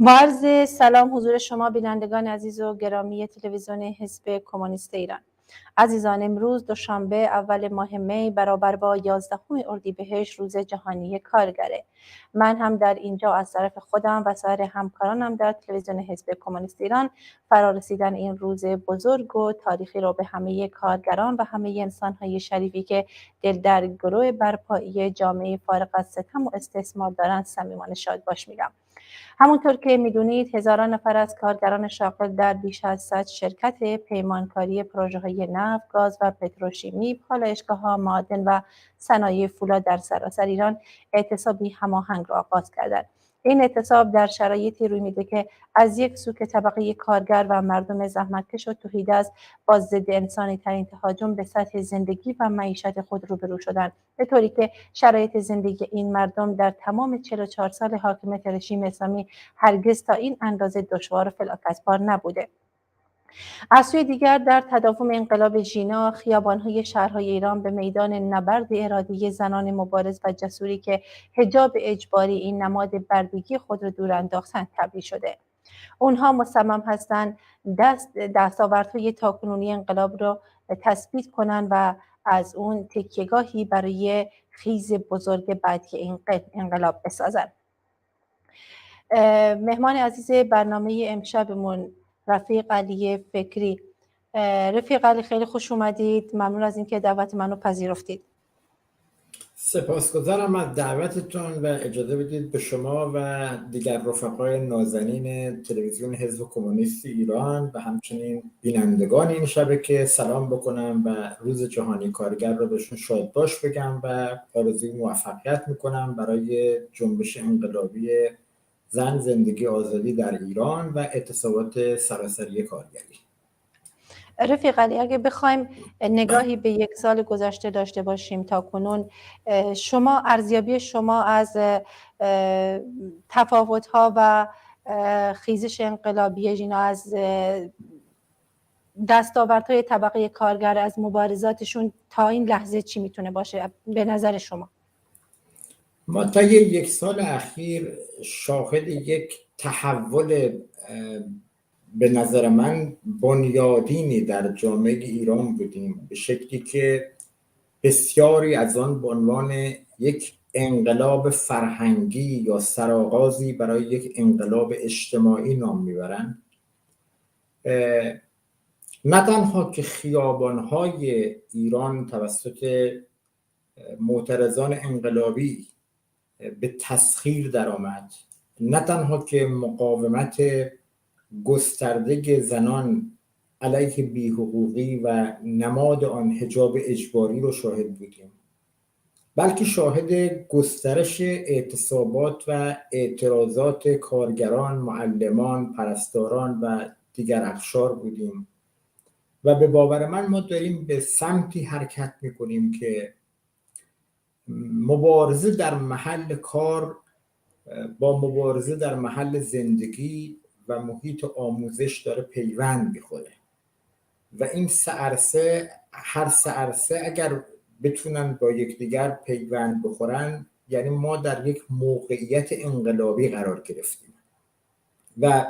با عرض سلام حضور شما بینندگان عزیز و گرامی تلویزیون حزب کمونیست ایران. عزیزان، امروز دوشنبه اول ماه می برابر با 11 اردیبهشت روز جهانی کارگره. من هم در اینجا از طرف خودم و سایر همکارانم در تلویزیون حزب کمونیست ایران فرارسیدن این روز بزرگ و تاریخی را به همه کارگران و همه انسان‌های شریفی که دل در گروه برپایی جامعه فارغ از ستم و استثمار دارند صمیمانه شادباش میگم. همونطور که میدونید هزاران نفر از کارگران شاغل در بیش از 100 شرکت پیمانکاری پروژه‌های نفت، گاز و پتروشیمی، پالایشگاه‌ها، معادن و صنایع فولاد در سراسر ایران اعتصابی هماهنگ را آغاز کردند. این اعتصاب در شرایطی روی میده که از یک سو که طبقه کارگر و مردم زحمتکش و تهیدست با ضد انسانی ترین تهاجم به سطح زندگی و معیشت خود روبرو شدند، به طوری که شرایط زندگی این مردم در تمام 44 سال حاکمیت رژیم اسلامی هرگز تا این اندازه دشوار و فلاکتبار نبوده. از سوی دیگر در تداوم انقلاب ژینا، خیابان‌های شهرهای ایران به میدان نبرد ارادی زنان مبارز و جسوری که حجاب اجباری این نماد بردگی خود را دور انداختند تبدیل شده. اونها مصمم هستند دستاوردهای تاکنونی انقلاب را تثبیت کنند و از اون تکیه‌گاهی برای خیز بزرگ بعدی این انقلاب بسازند. مهمان عزیز برنامه امشبمون رفیق علی فکری. رفیق علی، خیلی خوش اومدید. ممنون از اینکه دعوت منو پذیرفتید. سپاسگزارم از دعوتتون و اجازه بدید به شما و دیگر رفقای نازنین تلویزیون حزب کمونیست ایران و همچنین بینندگان این شبکه سلام بکنم و روز جهانی کارگر رو بهشون شادباش بگم و آرزوی موفقیت میکنم برای جنبش انقلابی زن، زندگی، آزادی در ایران و اعتصابات سراسری کارگری. رفیق علی، اگه بخوایم نگاهی به یک سال گذشته داشته باشیم تا کنون، ارزیابی شما از تفاوت‌ها و خیزش انقلابی ژینا، از دستاوردهای طبقه کارگر، از مبارزاتشون تا این لحظه چی میتونه باشه به نظر شما؟ ما تا یک سال اخیر شاهد یک تحول به نظر من بنیادینی در جامعه ایران بودیم، به شکلی که بسیاری از آن به عنوان یک انقلاب فرهنگی یا سرآغازی برای یک انقلاب اجتماعی نام میبرند. نه تنها که خیابان‌های ایران توسط معترضان انقلابی به تسخیر درآمد، نه تنها که مقاومت گسترده زنان علیه بی‌حقوقی و نماد آن حجاب اجباری رو شاهد بودیم، بلکه شاهد گسترش اعتصابات و اعتراضات کارگران، معلمان، پرستاران و دیگر اقشار بودیم و به باور من ما داریم به سمتی حرکت میکنیم که مبارزه در محل کار با مبارزه در محل زندگی و محیط آموزش داره پیوند میخوره و این هر سه عرصه اگر بتونن با یکدیگر پیوند بخورن، یعنی ما در یک موقعیت انقلابی قرار گرفتیم و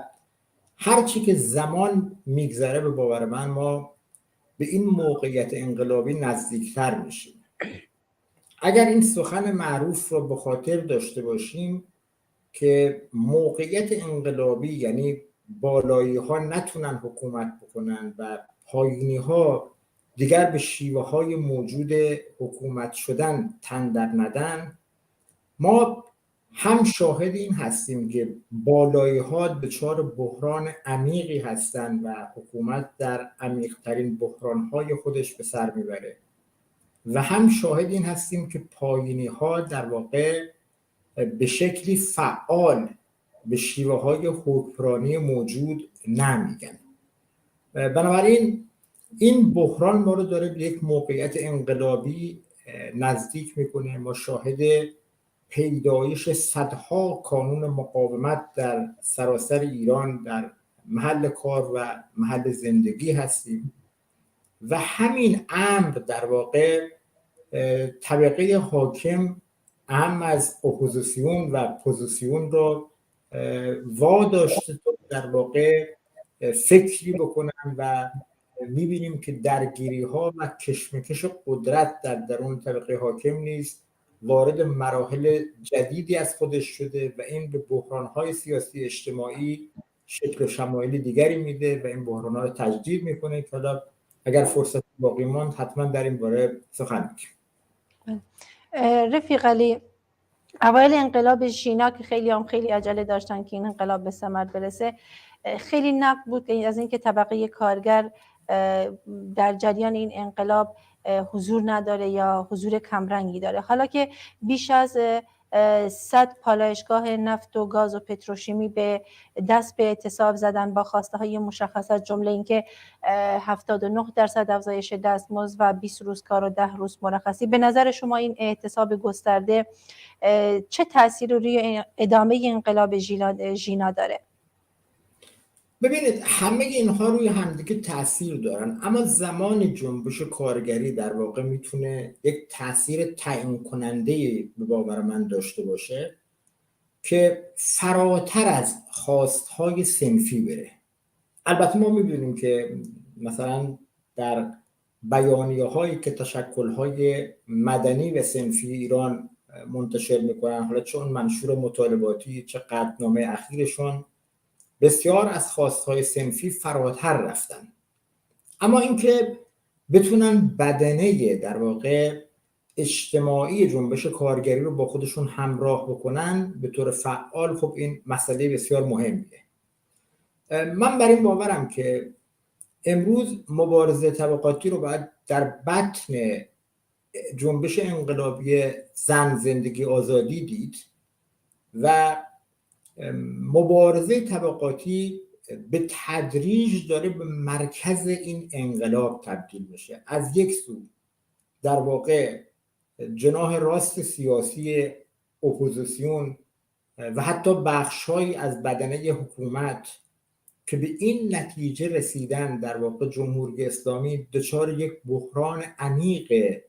هرچی که زمان میگذره به باور من ما به این موقعیت انقلابی نزدیکتر میشیم. اگر این سخن معروف رو به خاطر داشته باشیم که موقعیت انقلابی یعنی بالایی ها نتونن حکومت بکنن و پایینی ها دیگر به شیوه های موجود حکومت شدن تن در ندن، ما هم شاهد این هستیم که بالایی‌ها دچار بحران عمیقی هستند و حکومت در عمیق‌ترین بحران‌های خودش به سر میبره و هم شاهد این هستیم که پایینی‌ها در واقع به شکلی فعال به شیوه‌های حکمرانی موجود نمیگن. بنابراین این بحران ما رو داره به یک موقعیت انقلابی نزدیک میکنه. ما شاهد پیدایش صدها کانون مقاومت در سراسر ایران در محل کار و محل زندگی هستیم و همین امر در واقع طبقه حاکم اهم از اپوزیسیون و پوزیسیون رو واداشته تا در واقع فکری بکنن و میبینیم که درگیری ها و کشمکش قدرت در درون طبقه حاکم نیز وارد مراحل جدیدی از خودش شده و این به بحران های سیاسی اجتماعی شکل و شمایل دیگری میده و این بحران ها رو تجدید میکنه که حالا اگر فرصت باقی ماند حتما در این باره سخن میگیم. رفیق علی، اوایل انقلاب ژینا که خیلی عجله داشتن که این انقلاب به ثمر برسه، خیلی نقد بود از اینکه طبقه کارگر در جریان این انقلاب حضور نداره یا حضور کمرنگی داره. حالا که بیش از 100 پالایشگاه نفت و گاز و پتروشیمی به دست به اعتصاب زدن با خواسته های مشخص از جمله اینکه 79% افزایش دستمزد و 20 روز کار و 10 روز مرخصی، به نظر شما این اعتصاب گسترده چه تأثیری روی ادامه انقلاب ژینا داره؟ ببینید همه اینها روی همدیگه تاثیر دارن، اما زمان جنبش کارگری در واقع میتونه یک تاثیر تعیین کننده به باور من داشته باشه که فراتر از خواستهای صنفی بره. البته ما میبینیم که مثلا در بیانیه هایی که تشکل های مدنی و صنفی ایران منتشر میکنن، حالا چون منشور مطالباتی چه قطعنامه اخیرشون، بسیار از خواستهای صنفی فراتر رفتن، اما اینکه بتونن بدنه در واقع اجتماعی جنبش کارگری رو با خودشون همراه بکنن به طور فعال، خب این مسئله بسیار مهمیه. من بر این باورم که امروز مبارزه طبقاتی رو باید در بطن جنبش انقلابی زن زندگی آزادی دید و مبارزه طبقاتی به تدریج داره به مرکز این انقلاب تبدیل میشه. از یک سو در واقع جناح راست سیاسی اپوزیسیون و حتی بخش‌هایی از بدنه حکومت که به این نتیجه رسیدن در واقع جمهوری اسلامی دچار یک بحران عمیق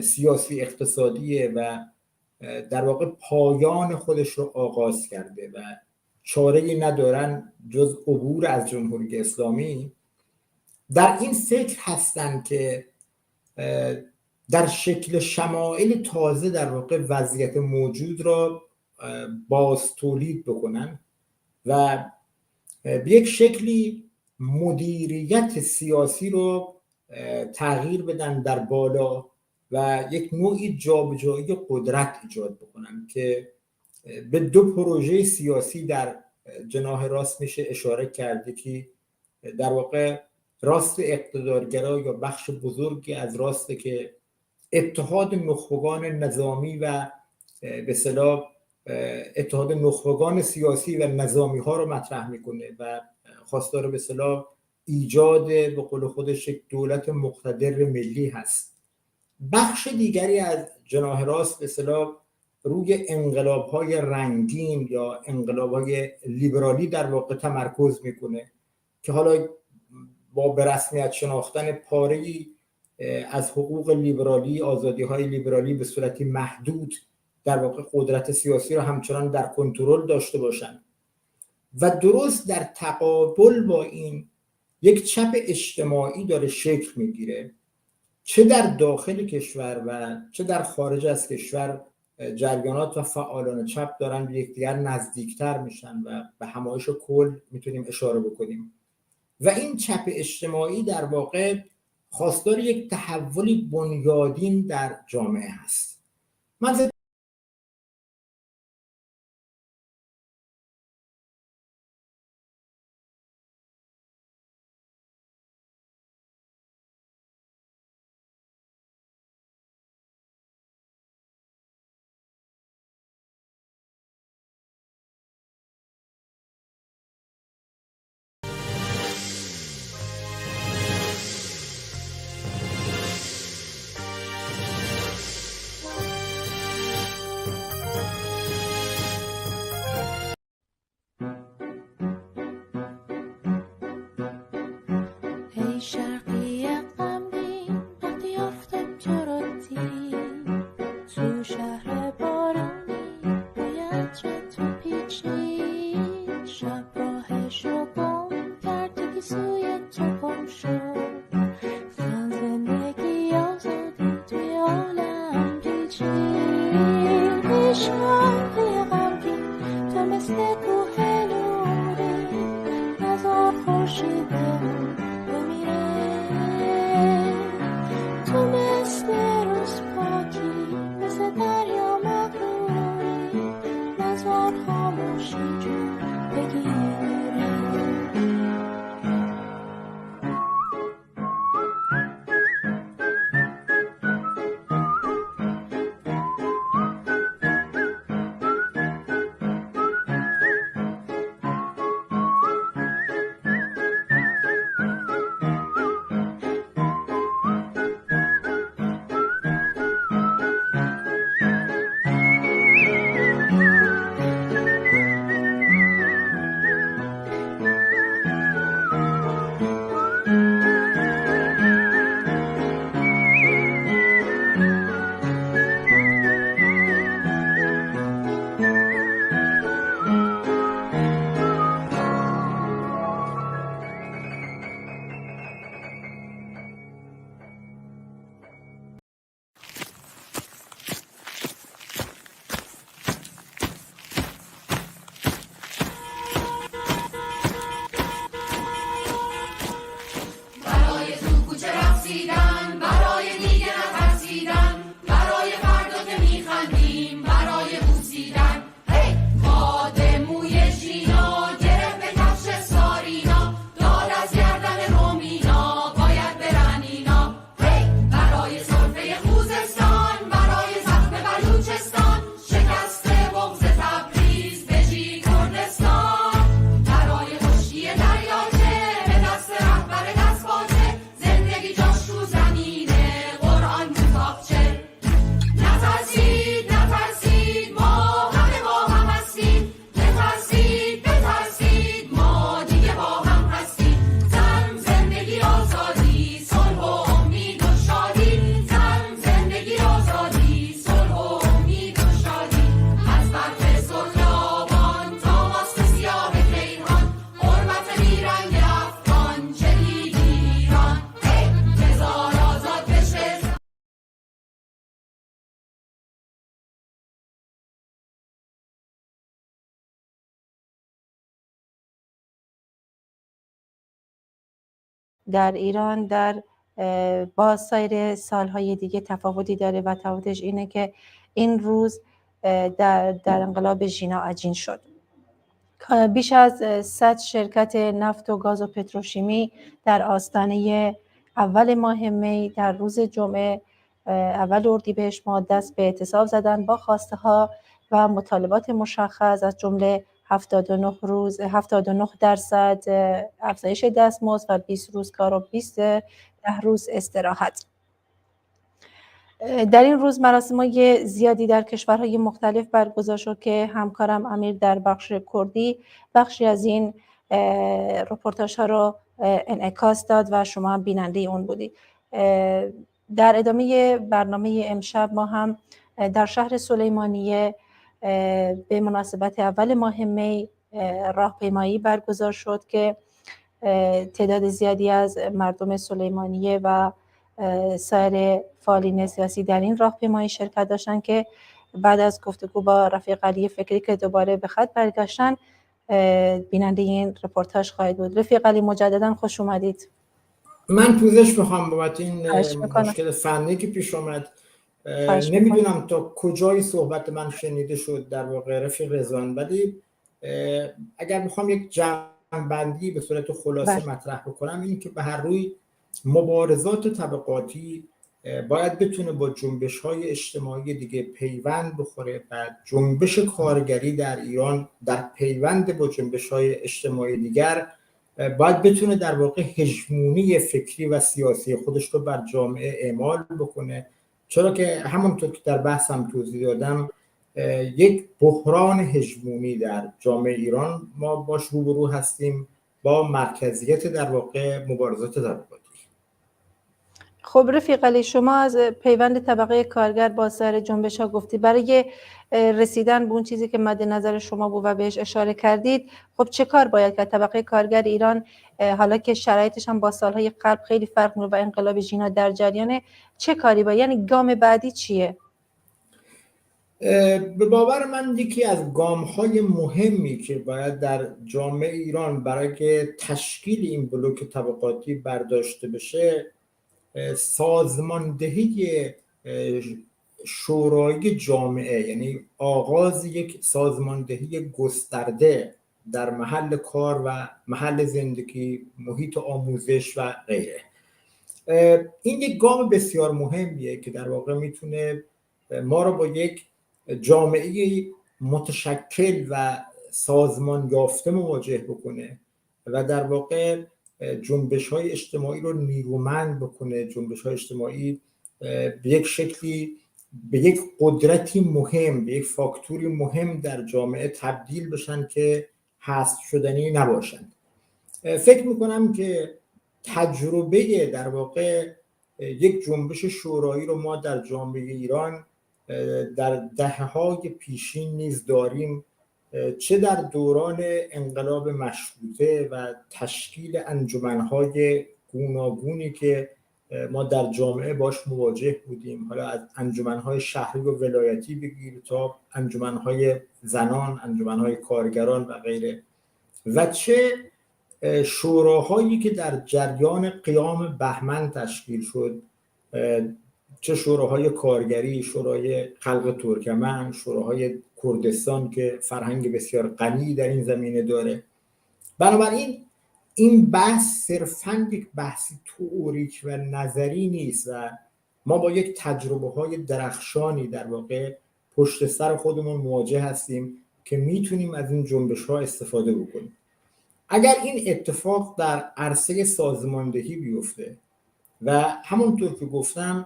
سیاسی اقتصادیه و در واقع پایان خودش رو آغاز کرده و چاره‌ای ندارن جز عبور از جمهوری اسلامی، در این فکر هستن که در شکل شمائل تازه در واقع وضعیت موجود را باز تولید بکنن و به یک شکلی مدیریت سیاسی رو تغییر بدن در بالا و یک نوعی جابجایی قدرت ایجاد بکنن که به دو پروژه سیاسی در جناح راست میشه اشاره کرده که در واقع راست اقتدارگرا یا بخش بزرگی از راسته که اتحاد نخبگان نظامی و به اصطلاح اتحاد نخبگان سیاسی و نظامی ها رو مطرح میکنه و خواستار به اصطلاح ایجاد به قول خودش یک دولت مقتدر ملی هست. بخش دیگری از جناح راست به اصطلاح روی انقلاب‌های رنگین یا انقلاب‌های لیبرالی در واقع تمرکز میکنه که حالا با به رسمیت شناختن پاره‌ای از حقوق لیبرالی، آزادی‌های لیبرالی به صورتی محدود در واقع قدرت سیاسی رو همچنان در کنترل داشته باشن و درست در تقابل با این یک چپ اجتماعی داره شکل میگیره، چه در داخل کشور و چه در خارج از کشور جریانات و فعالان چپ دارن به یکدیگر نزدیکتر میشن و به همایش کل میتونیم اشاره بکنیم و این چپ اجتماعی در واقع خواستار یک تحولی بنیادین در جامعه هست. من شرقی غمگین وقتی افتم تو رو دید تو شهر بارونی باید تو پیچید شب راهشو گم کرد که سوی تو گم شد زن زندگی آزادی توی عالم پیچید شرقی غمگین تو مثل کوه نوری نزار خورشیدمون بمیره تو مثل روز پاکی مثل دریا مغروری نزار خاموشی جون بگیره در ایران با سایر سالهای دیگه تفاوتی داره و تفاوتش اینه که این روز در انقلاب ژینا عجین شد. بیش از 100 شرکت نفت و گاز و پتروشیمی در آستانه اول ماه می در روز جمعه اول اردیبهشت ماه دست به اعتصاب زدن با خواسته ها و مطالبات مشخص از جمله 79% افزایش دستمزد و 20 روز کار و 10 روز استراحت. در این روز مراسم‌های زیادی در کشورهای مختلف برگزار شد که همکارم امیر در بخش کردی بخشی از این رپورتاژها رو انعکاس داد و شما هم بیننده اون بودید. در ادامه برنامه امشب ما هم در شهر سلیمانیه به مناسبت اول ماه می راهپیمایی برگزار شد که تعداد زیادی از مردم سلیمانیه و سایر فعالین سیاسی در این راهپیمایی شرکت داشتن که بعد از گفتگو با رفیق علی فکری که دوباره به خط برگشتن بیننده این رپورتاژ خواهید بود. رفیق علی مجددا خوش اومدید. من پوزش میخوام بابت این مشکل فنی که پیش اومد. نمیدونم تا کجای صحبت من شنیده شد در واقع رفیق رضوان، ولی اگر میخوام یک جمع‌بندی به صورت خلاصه مطرح بکنم این که به هر روی مبارزات طبقاتی باید بتونه با جنبش‌های اجتماعی دیگه پیوند بخوره و جنبش کارگری در ایران در پیوند با جنبش‌های اجتماعی دیگر باید بتونه در واقع هژمونی فکری و سیاسی خودش رو بر جامعه اعمال بکنه، چرا که همونطور که در بحثم توضیح دادم یک بحران هژمونی در جامعه ایران ما باش روبرو هستیم با مرکزیت در واقع مبارزات طبقاتی. خب رفیق علی، شما از پیوند طبقه کارگر با سر جنبش ها گفتی. برای رسیدن به اون چیزی که مد نظر شما بود و بهش اشاره کردید، خب چه کار باید کرد؟ طبقه کارگر ایران حالا که شرایطش هم با سالهای قبل خیلی فرق می‌کنه و انقلاب ژینا در جریانه، چه کاری باید، یعنی گام بعدی چیه؟ به باور من یکی از گام‌های مهمی که باید در جامعه ایران برای تشکیل این بلوک طبقاتی برداشته بشه، سازماندهی شورای جامعه، یعنی آغاز یک سازماندهی گسترده در محل کار و محل زندگی، محیط آموزش و غیره. این یک گام بسیار مهمیه که در واقع میتونه ما رو با یک جامعه متشکل و سازمان یافته مواجه بکنه و در واقع جنبش های اجتماعی رو نیرومند بکنه، جنبش های اجتماعی به یک شکلی به یک قدرتی مهم، به یک فاکتوری مهم در جامعه تبدیل بشن که حذف شدنی نباشند. فکر میکنم که تجربه در واقع یک جنبش شورایی رو ما در جامعه ایران در دهه‌های پیشین نیز داریم، چه در دوران انقلاب مشروطه و تشکیل انجمن‌های گوناگونی که ما در جامعه باش مواجه بودیم، حالا از انجمن‌های شهری و ولایتی بگیر تا انجمن‌های زنان، انجمن‌های کارگران و غیره، و چه شوراهایی که در جریان قیام بهمن تشکیل شد، چه شوراهای کارگری، شورای خلق ترکمن، شوراهای کردستان که فرهنگ بسیار غنی در این زمینه داره. بنابراین این بحث صرفاً یک بحث تئوریک و نظری نیست و ما با یک تجربه های درخشانی در واقع پشت سر خودمون مواجه هستیم که میتونیم از این جنبش ها استفاده بکنیم. اگر این اتفاق در عرصه سازماندهی بیفته و همونطور که گفتم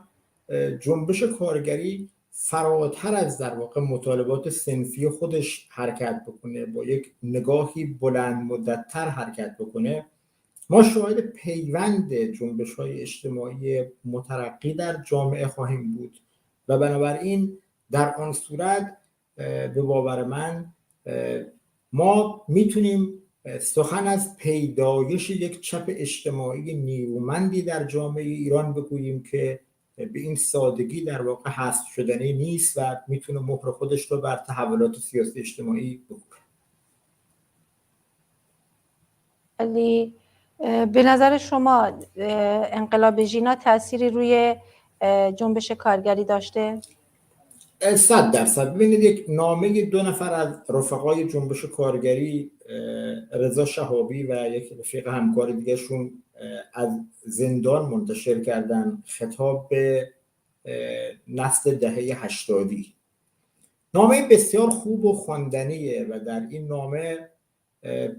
جنبش کارگری فراتر از در واقع مطالبات صنفی خودش حرکت بکنه، با یک نگاهی بلند مدت‌تر حرکت بکنه، ما شاهد پیوند جنبش‌های اجتماعی مترقی در جامعه خواهیم بود و بنابراین در آن صورت به باور من ما میتونیم سخن از پیدایش یک چپ اجتماعی نیرومندی در جامعه ایران بگوییم که به این سادگی در واقع حذف شدنی نیست و میتونه مهر خودش رو بر تحولات سیاسی اجتماعی بگذاره. علی، به نظر شما انقلاب ژینا تأثیری روی جنبش کارگری داشته؟ 100%. ببینید، یک نامه 2 نفر از رفقای جنبش کارگری، رضا شهابی و یک رفیق همکار دیگهشون، از زندان منتشر کردن، خطاب به نسل دهه 80. نامه بسیار خوب و خواندنیه و در این نامه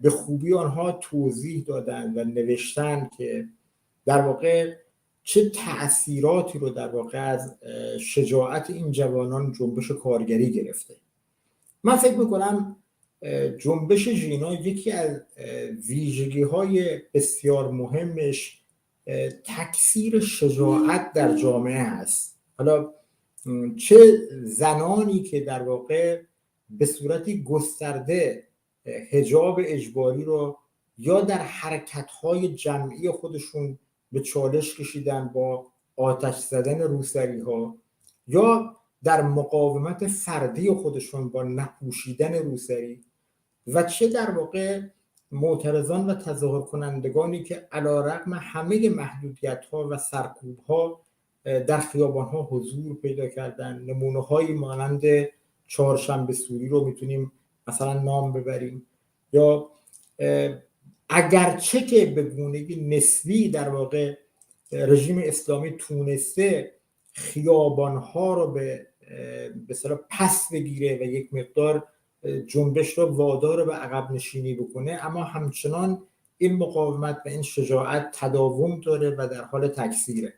به خوبی آنها توضیح دادن و نوشتن که در واقع چه تأثیراتی رو در واقع از شجاعت این جوانان جنبش کارگری گرفته. من فکر میکنم جنبش ژینا یکی از ویژگی‌های بسیار مهمش تکثیر شجاعت در جامعه هست. حالا چه زنانی که در واقع به صورتی گسترده حجاب اجباری رو یا در حرکت‌های جمعی خودشون به چالش کشیدن با آتش زدن روسری‌ها، یا در مقاومت فردی خودشون با نپوشیدن روسری، و چه در واقع معترضان و تظاهر کنندگانی که علیرغم همه محدودیت‌ها و سرکوب‌ها در خیابان‌ها حضور پیدا کردن. نمونه‌هایی مانند چهارشنبه سوری رو میتونیم مثلا نام ببریم، یا اگرچه که به گونه نسبی در واقع رژیم اسلامی تونسته خیابان‌ها رو به اصطلاح پس بگیره و یک مقدار جنبش رو وادار به عقب نشینی بکنه، اما همچنان این مقاومت و این شجاعت تداوم داره و در حال تکثیره.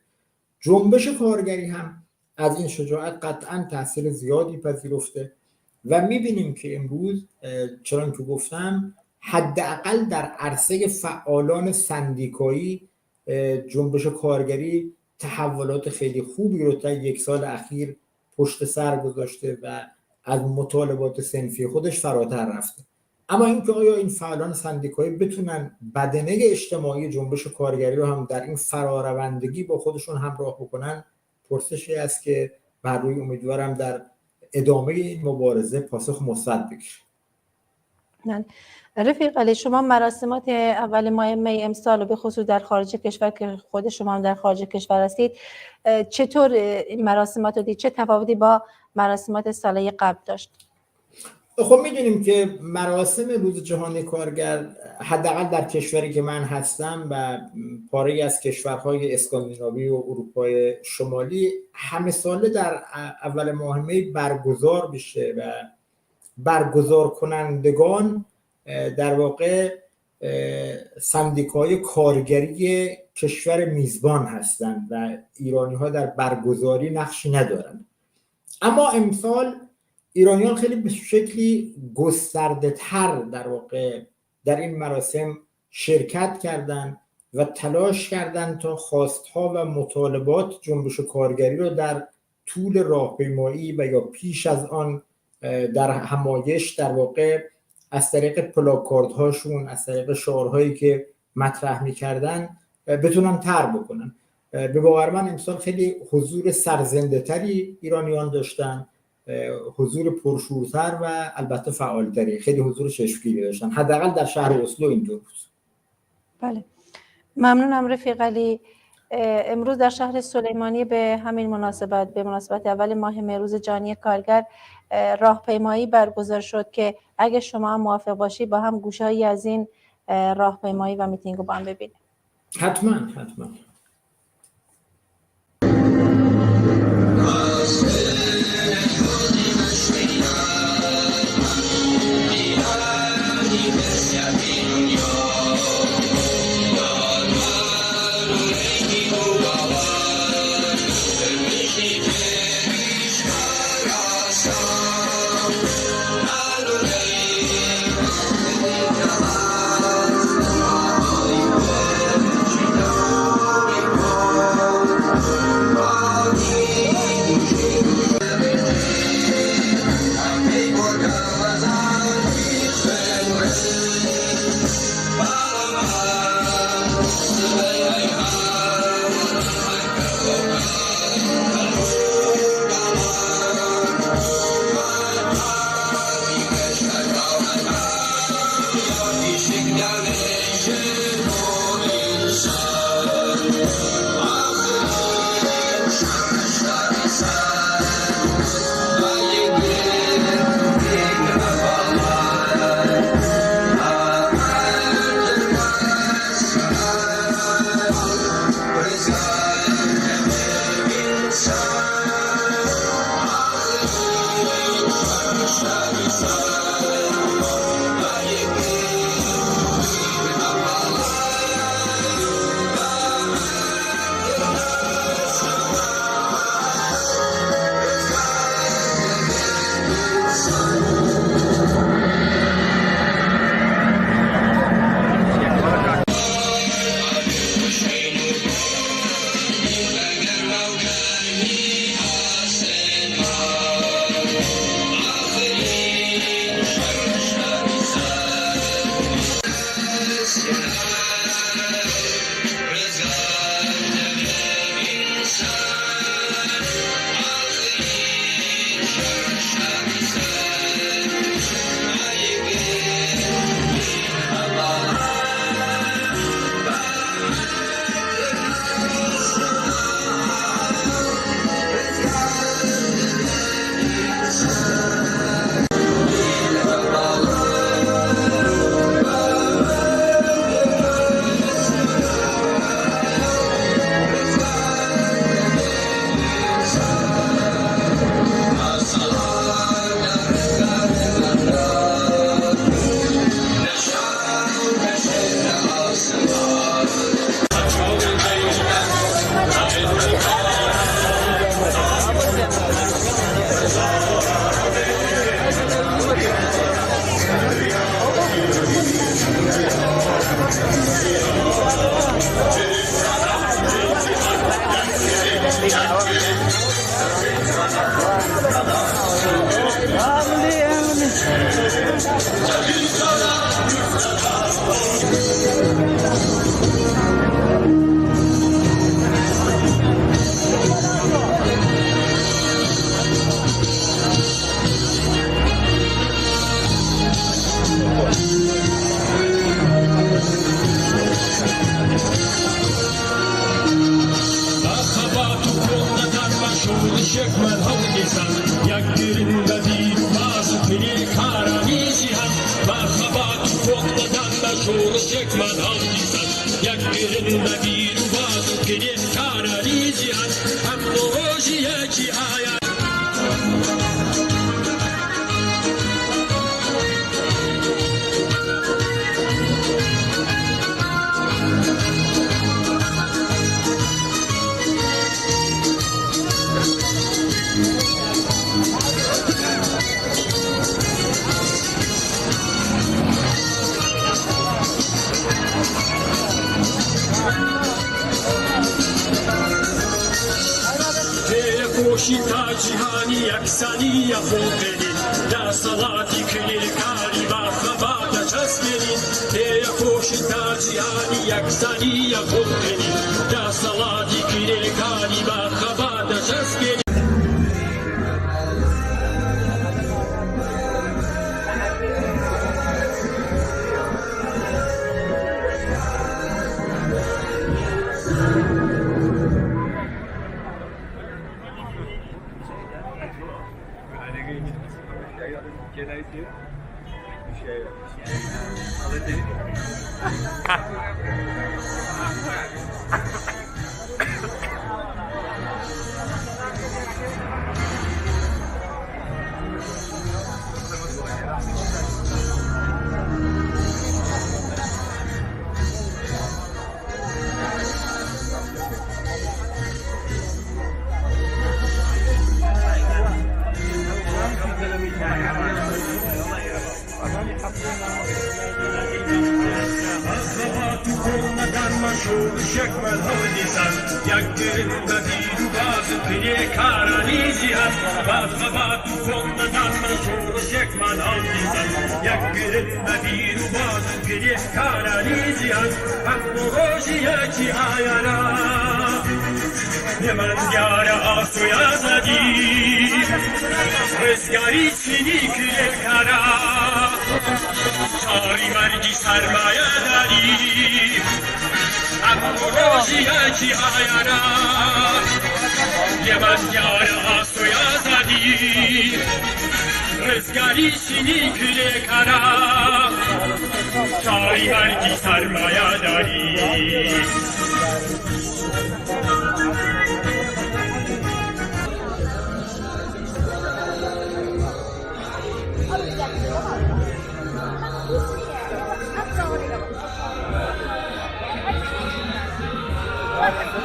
جنبش کارگری هم از این شجاعت قطعاً تاثیر زیادی پذیرفته و می‌بینیم که امروز چنان که گفتم حداقل در عرصه فعالان سندیکایی جنبش کارگری تحولات خیلی خوبی رو تا 1 سال اخیر پشت سر گذاشته و از مطالبات صنفی خودش فراتر رفته. اما اینکه آیا این فعالان سندیکایی بتونن بدنه اجتماعی جنبش کارگری رو هم در این فراروندگی با خودشون همراه بکنن، پرسشی است که بر روی امیدوارم در ادامه این مبارزه پاسخ مثبت بگیره. رفیق علی، شما مراسمات اول ماه می امسال و به خصوص در خارج کشور که خود شما هم در خارج کشور هستید، چطور این مراسمات رو دید؟ چه تفاوتی با مراسمات سالهای قبل داشت؟ خب میدونیم که مراسم روز جهانی کارگر حداقل در کشوری که من هستم و پاره‌ای از کشورهای اسکاندیناوی و اروپای شمالی همه ساله در اول ماه می برگزار بشه و برگزار کنندگان در واقع سندیکای کارگری کشور میزبان هستند و ایرانی ها در برگزاری نقشی ندارند. اما امسال ایرانیان خیلی به شکلی گسترده تر در واقع در این مراسم شرکت کردند و تلاش کردند تا خواستها و مطالبات جنبش کارگری رو در طول راهپیمایی و یا پیش از آن در همایش در واقع از طریق پلاکاردهاشون، از طریق شعارهایی که مطرح می‌کردن بتونن طرح بکنن. به باور من امسال خیلی حضور سرزنده تری ایرانیان داشتن، حضور پرشورتر و البته فعالتری، خیلی حضور چشمگیری داشتن، حداقل در شهر اسلو اینطور بود. بله، ممنونم رفیق علی. امروز در شهر سلیمانی به همین مناسبت، به مناسبت اول ماه می روز جهانی کارگر، راهپیمایی برگزار شد که اگه شما هم موافق باشی با هم گوشه‌ای از این راهپیمایی و میتینگ رو با هم ببینیم. حتما. Shita jihani yaksani ya khobeni da salati kili kari ba khabata chasmeni ya shita jihani yaksani ya khobeni da salati kili kari ba khabata chasmeni شكمل هونيسان يكرن بديد باز بني كارانيزيان بخبات فوقنا مشهور شكمل هونيسان يكرن بديد باز بني كارانيزيان أكبروشيا كي آيانا Hemen yara asuya zadi Rızgari seni küle kara Tari mergi sermaye dari Akborojiya ki ayara Hemen yara asuya zadi Rızgari seni küle kara Tari mergi sermaye dari Thank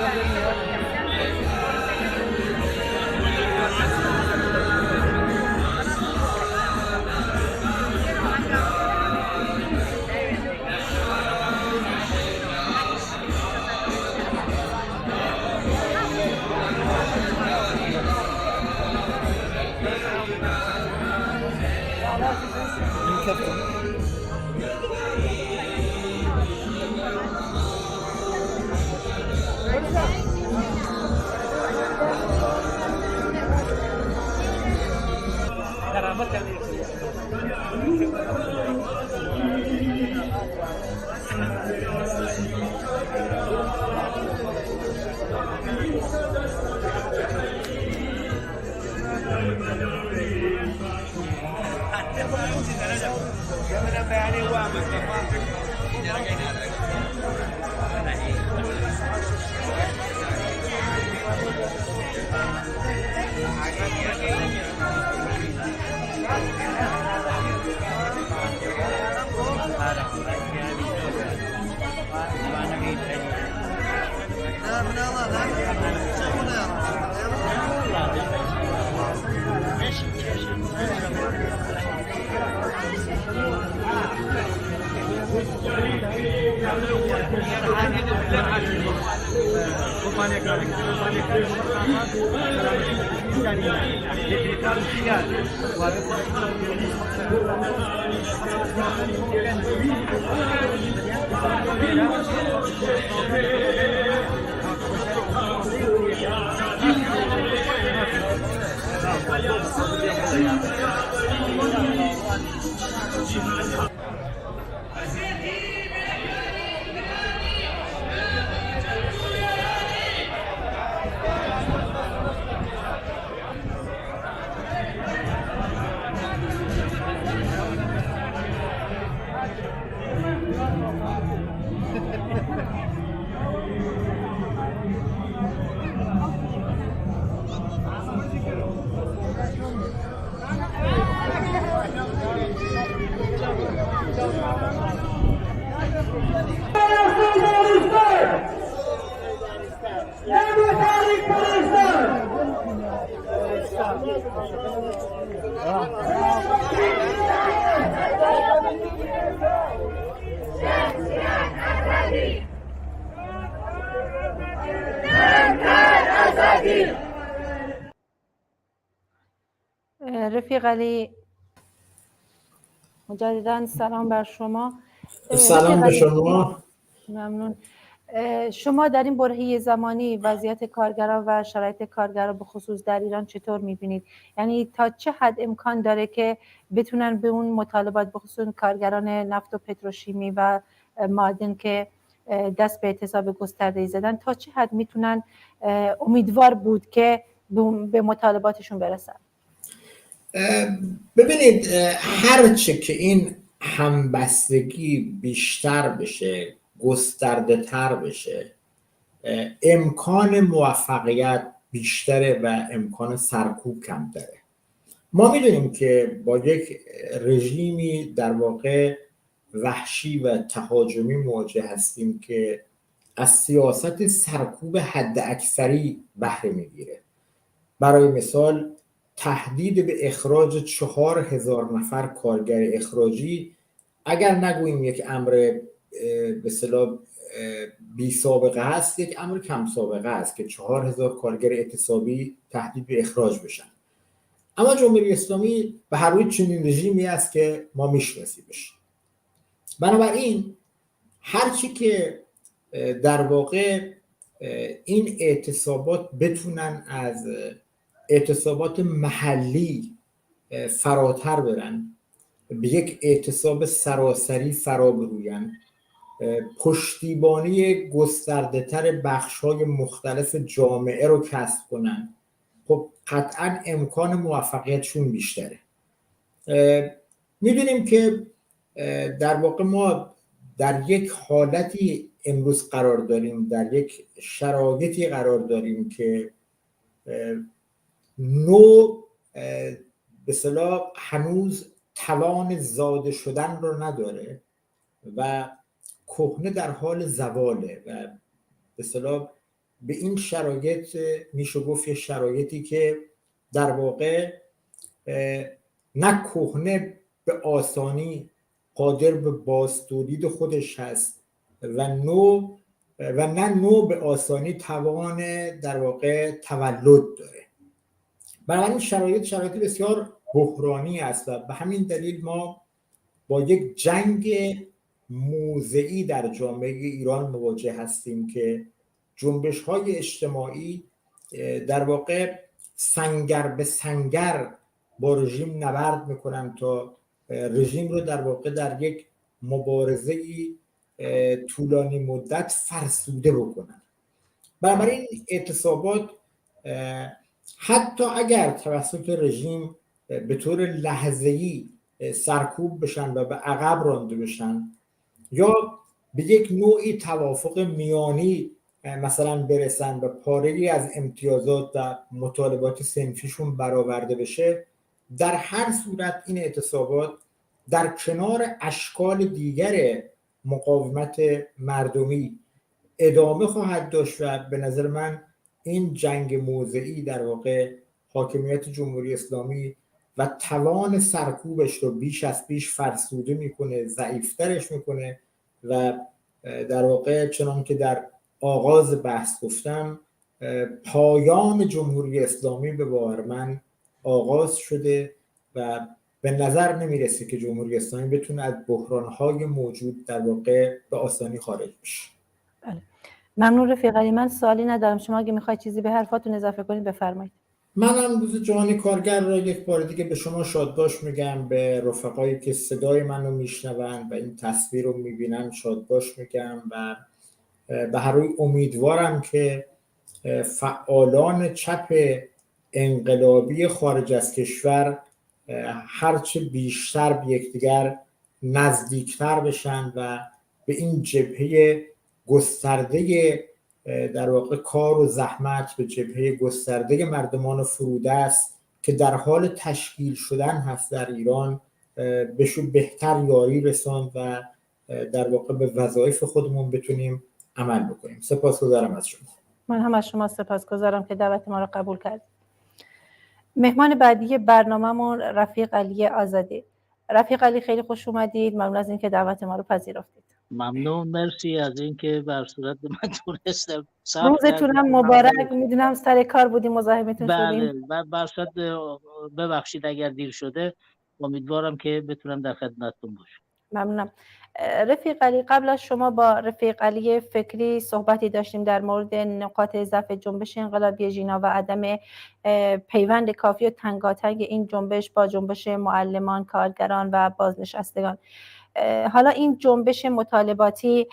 you. رفیق علی مجددا سلام بر شما. سلام به شما. ممنون. شما در این برهه زمانی وضعیت کارگران و شرایط کارگران به خصوص در ایران چطور می‌بینید؟ یعنی تا چه حد امکان داره که بتونن به اون مطالبات به خصوص کارگران نفت و پتروشیمی و معدن که دست به اعتصاب گسترده‌ای زدن، تا چه حد میتونن امیدوار بود که به مطالباتشون برسن؟ ببینید، هرچه که این همبستگی بیشتر بشه، گسترده تر بشه، امکان موفقیت بیشتره و امکان سرکوب کمتره. ما میدونیم که با یک رژیمی در واقع وحشی و تهاجمی مواجه هستیم که از سیاست سرکوب حد اکثری بهره میگیره. برای مثال تهدید به اخراج 4000 نفر کارگر اخراجی، اگر نگوییم یک امر به اصطلاح بی سابقه هست، یک امر کم سابقه است که 4000 کارگر اعتصابی تهدید به اخراج بشن. اما جمهوری اسلامی به هر روی چنین رژیمی است که ما میشناسیمش. بنابراین هرچی که در واقع این اعتصابات بتونن از اعتصابات محلی فراتر برن، به یک اعتصاب سراسری فرا بروین، پشتیبانی گسترده تر بخش‌های مختلف جامعه رو کسب کنن، خب قطعا امکان موفقیتشون بیشتره. میدونیم که در واقع ما در یک حالتی امروز قرار داریم، در یک شرایطی قرار داریم که نو به اصطلاح هنوز توان زاده شدن رو نداره و کهنه در حال زواله و به اصطلاح به این شرایط میشه گفت یه شرایطی که در واقع نه کهنه به آسانی قادر به بازتولید خودش هست و نه نو به آسانی توان در واقع تولد داره. بنابراین شرایط بسیار بحرانی است و به همین دلیل ما با یک جنگ موضعی در جامعه ایران مواجه هستیم که جنبش‌های اجتماعی در واقع سنگر به سنگر با رژیم نبرد میکنن تا رژیم رو در واقع در یک مبارزه‌ای طولانی مدت فرسوده بکنن. بنابراین اعتصابات حتی اگر توسط رژیم به طور لحظه‌ای سرکوب بشن و به عقب رانده بشن یا به یک نوعی توافق میانی مثلا برسن و پاره‌ای از امتیازات و مطالبات صنفیشون برآورده بشه، در هر صورت این اعتصابات در کنار اشکال دیگر مقاومت مردمی ادامه خواهد داشت و به نظر من این جنگ موضعی در واقع حاکمیت جمهوری اسلامی و توان سرکوبش رو بیش از پیش فرسوده میکنه، ضعیفترش میکنه و در واقع چنان که در آغاز بحث گفتم پایان جمهوری اسلامی به باور من آغاز شده و به نظر نمیرسه که جمهوری اسلامی بتونه از بحران‌های موجود در واقع به آسانی خارج بشه. بله. ممنون رفیق علی. من سوالی ندارم، شما اگه میخواید چیزی به حرفاتون اضافه کنید بفرمایید. منم روز جهانی کارگر را یک بار دیگه به شما شادباش میگم، به رفقایی که صدای منو میشنون و این تصویر رو میبینن شادباش میگم و به هر روی امیدوارم که فعالان چپ انقلابی خارج از کشور هرچه بیشتر به یکدیگر نزدیکتر بشن و به این جبهه گسترده در واقع کار و زحمت، به جبهه گسترده مردمان فرودست که در حال تشکیل شدن هست در ایران بهشون بهتر یاری رساند و در واقع به وظایف خودمون بتونیم عمل بکنیم. سپاسگزارم از شما. من هم از شما سپاسگزارم که دعوت ما را قبول کردید. مهمان بعدی برنامه‌مون رفیق علی آزادی. رفیق علی خیلی خوش اومدید. ممنون از اینکه دعوت ما رو پذیرفتید. ممنون، مرسی از اینکه بر صورت من تونستم. روزتون هم مبارک. میدونم سر کار بودیم مزاحمتون شدیم. بله، بر صورت ببخشید اگر دیر شده. امیدوارم که بتونم در خدمتتون باشم. ممنونم. رفیق علی، قبل از شما با رفیق علی فکری صحبتی داشتیم در مورد نقاط ضعف جنبش انقلابی ژینا و عدم پیوند کافی و تنگاتنگ این جنبش با جنبش معلمان، کارگران و بازنشستگان. حالا این جنبش مطالباتی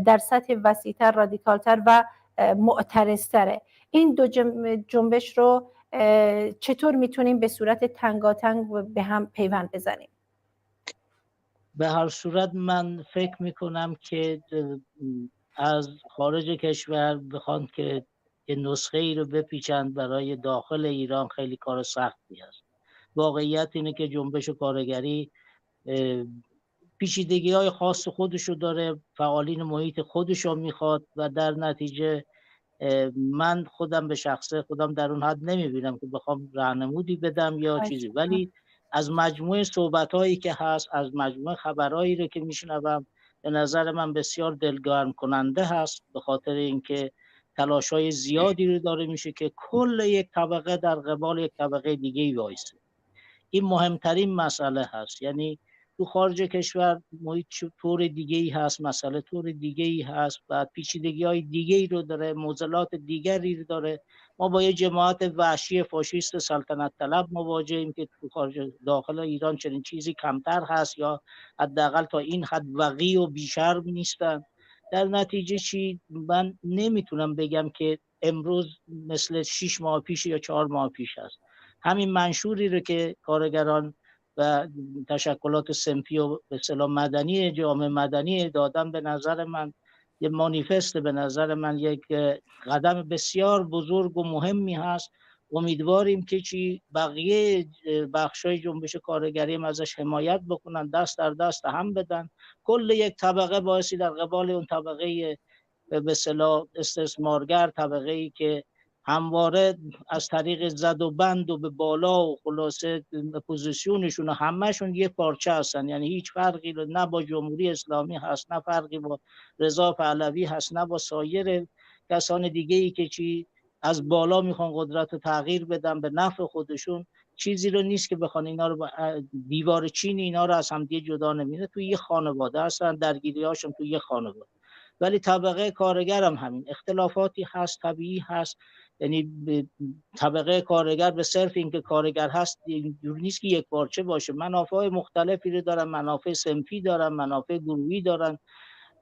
در سطح وسیع‌تر، رادیکالتر و معترض‌تره. این دو جنبش رو چطور میتونیم به صورت تنگاتنگ به هم پیوند بزنیم؟ به هر صورت من فکر میکنم که از خارج کشور بخوان که یه نسخه ای رو بپیچند برای داخل ایران خیلی کار سختی است. واقعیت اینه که جنبش کارگری پیچیدگی های خاص خودشو داره، فعالین محیط خودشو میخواد و در نتیجه من خودم به شخصه خودم در اون حد نمیبینم که بخوام راهنمودی بدم یا چیزی، ولی از مجموعه صحبت‌هایی که هست، از مجموعه خبرایی رو که میشنوم، به نظر من بسیار دلگرم کننده هست، به خاطر اینکه تلاش‌های زیادی رو داره میشه که کل یک طبقه در قبال یک طبقه دیگه‌ای وایسه. این مهمترین مسئله هست. یعنی تو خارج کشور محیط طور دیگه‌ای هست، مسئله طور دیگه‌ای هست و پیچیدگی‌های دیگه‌ای رو داره، معضلات دیگری رو داره. ما با یه جماعت وحشی فاشیست سلطنت طلب مواجهیم که تو خارج داخل ایران چنین چیزی کمتر هست یا حداقل تا این حد وقیح و بیشرم نیستن. در نتیجه چی؟ من نمیتونم بگم که امروز مثل 6 ماه پیش یا 4 ماه پیش هست. همین منشوری رو که کارگران و تشکلات صنفی و به اصطلاح مدنی جامعه مدنی دادن، به نظر من یه مانیفست، به نظر من یک قدم بسیار بزرگ و مهمی هست. امیدواریم که چی بقیه بخشای جنبش کارگری هم ازش حمایت بکنن، دست در دست هم بدن. کل یک طبقه بایستی در قبال اون طبقه به اصطلاح استثمارگر، طبقه‌ای که همواره از طریق زد و بند و به بالا و خلاصه پوزیشنشون همهشون یه پارچه هستن، یعنی هیچ فرقی رو نه با جمهوری اسلامی هست، نه فرقی با رضا پهلوی هست، نه با سایر کسان دیگه ای که چی از بالا میخوان قدرت رو تغییر بدن به نفع خودشون. چیزی رو نیست که بخوان اینا رو دیوار چین اینا رو از هم دیگه جدا نمی‌کنه. توی یه خانواده هستن، درگیری‌هاشون توی یه خانواده. ولی طبقه کارگر هم همین اختلافاتی هست، طبیعی هست. یعنی طبقه کارگر به صرف اینکه کارگر هست اینجوری نیست که یک پارچه باشه. منافع مختلفی رو دارن، منافع صنفی دارن، منافع گروهی دارن،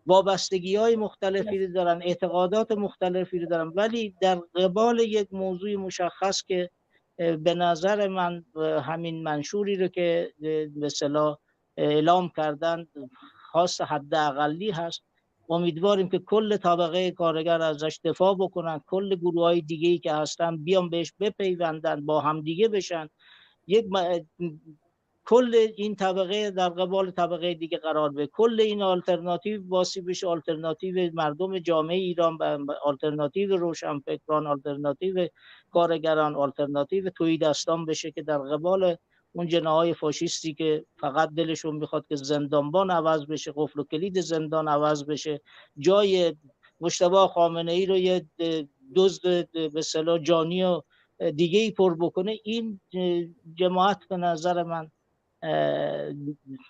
وابستگی‌های مختلفی رو دارن، اعتقادات مختلفی رو دارن، ولی در قبال یک موضوع مشخص که به نظر من همین منشوری رو که به اصطلاح اعلام کردن خاص حداقلی هست. امیدواریم که کل طبقه کارگر ازش دفاع بکنن، کل گروه‌های دیگه‌ای که هستن بیان بهش بپیوندن، با هم دیگه بشن، کل این طبقه در قبال طبقه دیگه قرار بگیره، کل این آلترناتیو واسی بشه، آلترناتیو مردم جامعه ایران، آلترناتیو روشنفکران، آلترناتیو کارگران، آلترناتیو توحیدستان بشه که در قبال اون جناحای فاشیستی که فقط دلشون میخواد که زندانبان عوض بشه، قفل و کلید زندان عوض بشه، جای مجتبی خامنه‌ای رو یه دزد به اصطلاح جانی و دیگه ای پر بکنه. این جماعت به نظر من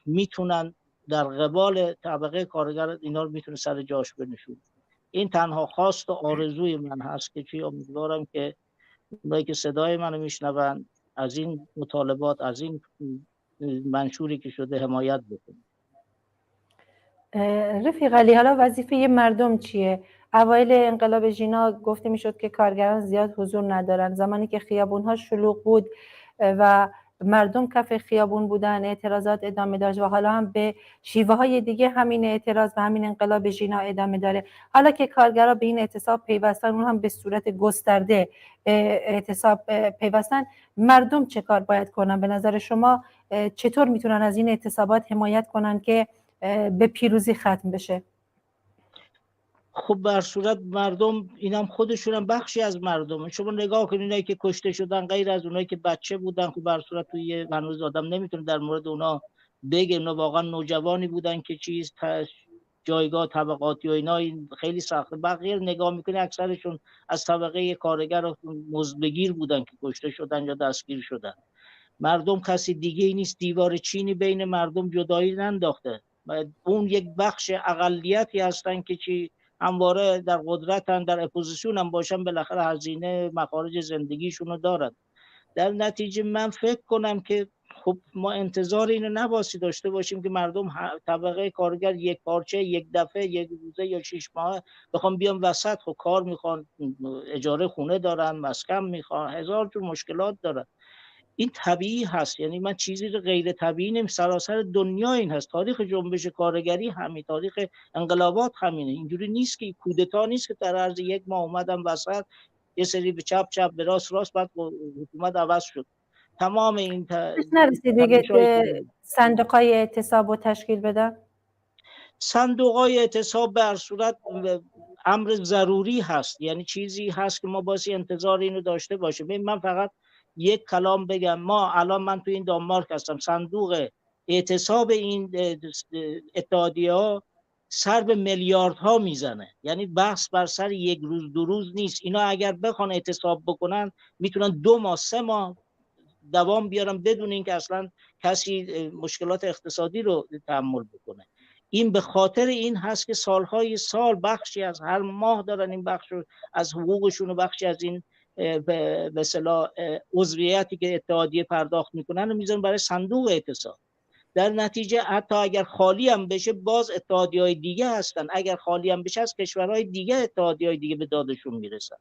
میتونن در قبال طبقه کارگر اینا رو میتونه سر جاش بنشون. این تنها خواست و آرزوی من هست که امیدوارم که اونایی که صدای منو میشنون از این مطالبات، از این منشوری که شده حمایت بکنن. رفیق علی، حالا وظیفه مردم چیه؟ اوایل انقلاب ژینا گفته میشد که کارگران زیاد حضور ندارن، زمانی که خیابون‌ها شلوغ بود و مردم کف خیابون بودن اعتراضات ادامه داشت و حالا هم به شیوه های دیگه همین اعتراض و همین انقلاب ژینا ادامه داره. حالا که کارگرها به این اعتصاب پیوستن، اون هم به صورت گسترده اعتصاب پیوستن، مردم چه کار باید کنن؟ به نظر شما چطور میتونن از این اعتصابات حمایت کنن که به پیروزی ختم بشه؟ خب بر صورت مردم اینم خودشون هم بخشی از مردم. شما نگاه کنید اینایی که کشته شدن غیر از اونایی که بچه بودن، خب بر صورت توی هنوز آدم نمیتونه در مورد اونا بگه، اونا واقعا نوجوانی بودن که جایگاه طبقاتی و اینا خیلی سخته. بقیه نگاه میکنی اکثرشون از طبقه کارگر و مزدبگیر بودن که کشته شدن یا دستگیر شدن. مردم کسی دیگه ای نیست، دیوار چینی بین مردم جدایی ننداخته. اون یک بخش اقلیتی هستن که همواره در قدرتن، در اپوزیسیون هم باشن، بالاخره هزینه مخارج زندگیشون رو دارن. در نتیجه من فکر کنم که خب ما انتظار اینو نباید داشته باشیم که مردم طبقه کارگر یک پارچه، یک دفعه، یک روزه یا 6 ماه بخوام بیام وسط. خب کار میخوان، اجاره خونه دارن، مسکن میخوان، هزار جور مشکلات دارن. این طبیعی هست، یعنی من چیزی رو غیر طبیعی نمی، سراسر دنیا این هست. تاریخ جنبش کارگری همین، تاریخ انقلابات همینه. اینجوری نیست که کودتا نیست که در عرض یک ماه اومدم وسط، یه سری به چپ چپ به راست راست، بعد حکومت عوض شد. تمام این نرسید دیگه صندوق‌های اعتصاب رو تشکیل بدن؟ صندوق‌های اعتصاب به هر صورت امر ضروری هست، یعنی چیزی هست که ما باسی انتظار اینو داشته باشیم. من فقط یک کلام بگم، ما الان من تو این دانمارک هستم، صندوق اعتصاب این اتحادیه ها سر به میلیاردها میزنه، یعنی بحث بر سر یک روز دو روز نیست. اینا اگر بخوان اعتصاب بکنن میتونن 2 ماه 3 ماه دوام بیارن بدون اینکه اصلا کسی مشکلات اقتصادی رو تحمل بکنه. این به خاطر این هست که سالهای سال بخشی از هر ماه دارن این بخش رو از حقوقشون و بخشی از این به اصطلاح عضویتی که اتحادیه پرداخت میکنن رو میذارن برای صندوق اعتصاب. در نتیجه حتی اگر خالی هم بشه باز اتحادیه‌های دیگه هستن، اگر خالی هم بشه از کشورهای دیگه اتحادیه‌های دیگه به دادشون میرسن.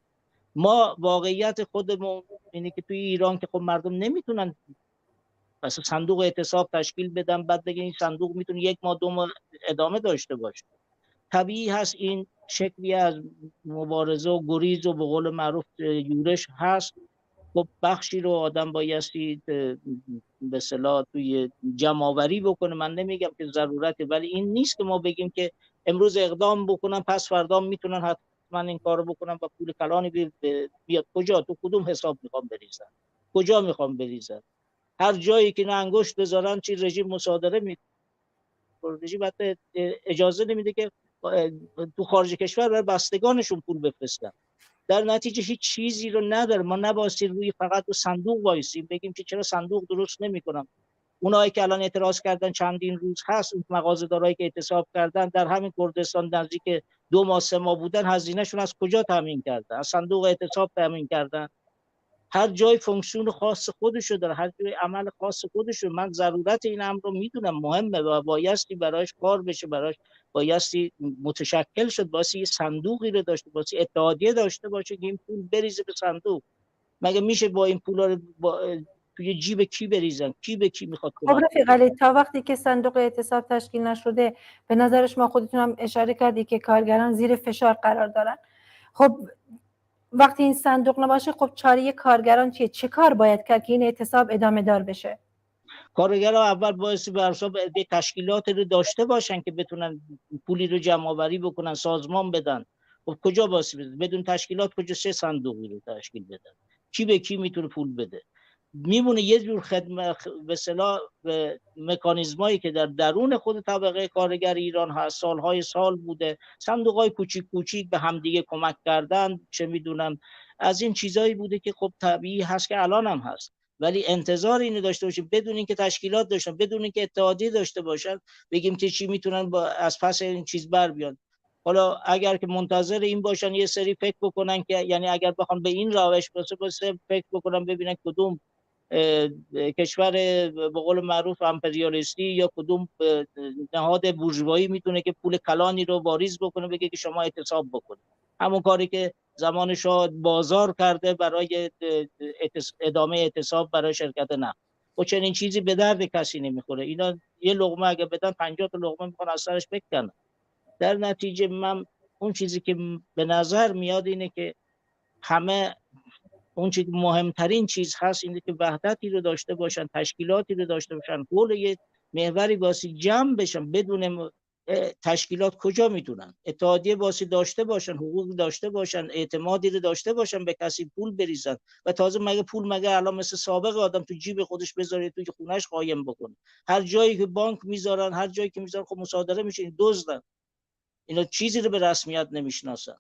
ما واقعیت خودمون اینه که توی ایران که خب مردم نمیتونن مثلا صندوق اعتصاب تشکیل بدن بعد بگن این صندوق میتونه 1 ماه 2 ماه ادامه داشته باشه. طبیعی هست این شکلی از مبارزه و گریز و به قول معروف یورش هست. خب بخشی رو آدم بایستی به اصطلاح توی جمع‌آوری بکنه. من نمیگم که ضرورته، ولی این نیست که ما بگیم که امروز اقدام بکنن پس فردا میتونن حتما این کارو بکنن و پول کلانی بیاد. کجا؟ تو کدوم حساب میخوام بریزن؟ کجا میخوام بریزن؟ هر جایی که نه انگشت بذارن چی رژیم مصادره میکنه. رژیم حتی اجازه نمیده که تو خارج کشور برای بستگانشون پول بفرستن. در نتیجه هیچ چیزی رو نداره. ما نباید روی فقط رو صندوق وایسیم بگیم که چرا صندوق درست نمیکنم. اونایی که الان اعتراض کردن چندین روز هست، اون مغازه‌دارایی که اعتصاب کردن در همین کردستان نزدیک 2 ماه 3 ماه بودن، هزینه‌شون از کجا تامین کردن؟ از صندوق اعتصاب تامین کردن. هر جای فونکسیون خاص خودشو داره، هر جای عمل خاص خودشو. من ضرورت این امر رو میدونم، مهمه و بایستی براش کار بشه، براش بایستی متشکل شد، بایستی یه صندوقی رو داشته باشه، اتحادیه داشته باشه که این پول بریزه به صندوق. مگه میشه با این پولا رو توی جیب کی بریزن؟ کی به کی میخواد خب رفیق علی، تا وقتی که صندوق اعتصاب تشکیل نشده، به نظر شما خودتون هم اشاره کردی که کارگران زیر فشار قرار دارن. خب وقتی این صندوق نباشه، خب چاره کارگران چیه؟ چه کار باید کرد که این اعتصاب ادامه دار بشه؟ کارگرها اول بایستی به حساب تشکیلات رو داشته باشن که بتونن پولی رو جمع آوری بکنن، سازمان بدن. خب کجا بایستی بدن؟ بدون تشکیلات کجا سه صندوقی رو تشکیل بدن؟ کی به کی میتونه پول بده؟ میمونه یه جور خدمت به اصطلاح مکانیزمایی که در درون خود طبقه کارگر ایران هست، سالهای سال بوده، صندوقای کوچیک کوچیک به همدیگه کمک کردن، چه میدونم از این چیزایی بوده که خب طبیعی هست که الان هم هست. ولی انتظار اینو داشته باشیم بدون اینکه تشکیلات داشتن، بدون اینکه اتحادیه داشته باشن، بگیم که چی میتونن از پس این چیز بر بیان. حالا اگر که منتظر این باشن یه سری فکر بکنن که یعنی اگر بخوان به این روش باشه فکر بکنن ببینن کدوم کشور به قول معروف امپریالیستی یا کدوم نهاد بورژوایی میتونه که پول کلانی رو واریز بکنه بگه که شما اعتصاب بکنید. همون کاری که زمان شاه بازار کرده برای ادامه اعتصاب برای شرکت نفت. و چنین چیزی به درد کسی نمیخوره. اینا یه لقمه اگه بدن 50 تا لقمه میخوان از سرش بکنن. در نتیجه من اون چیزی که به نظر میاد اینه که همه اون چیز مهمترین چیز هست اینه که وحدتی رو داشته باشن، تشکیلاتی رو داشته باشن، حول یه محوری باسی جمع بشن. بدون تشکیلات کجا میتونن؟ اتحادیه باسی داشته باشن، حقوق داشته باشن، اعتمادی رو داشته باشن، به کسی پول بریزن. و تازه مگه پول مگه الان مثل سابق آدم تو جیب خودش بذاره توی خونهش قایم بکنه؟ هر جایی که بانک میذارن، هر جایی که میذارن خب مصادره میشه، این دزدن. اینا چیزی رو به رسمیت نمیشناسن.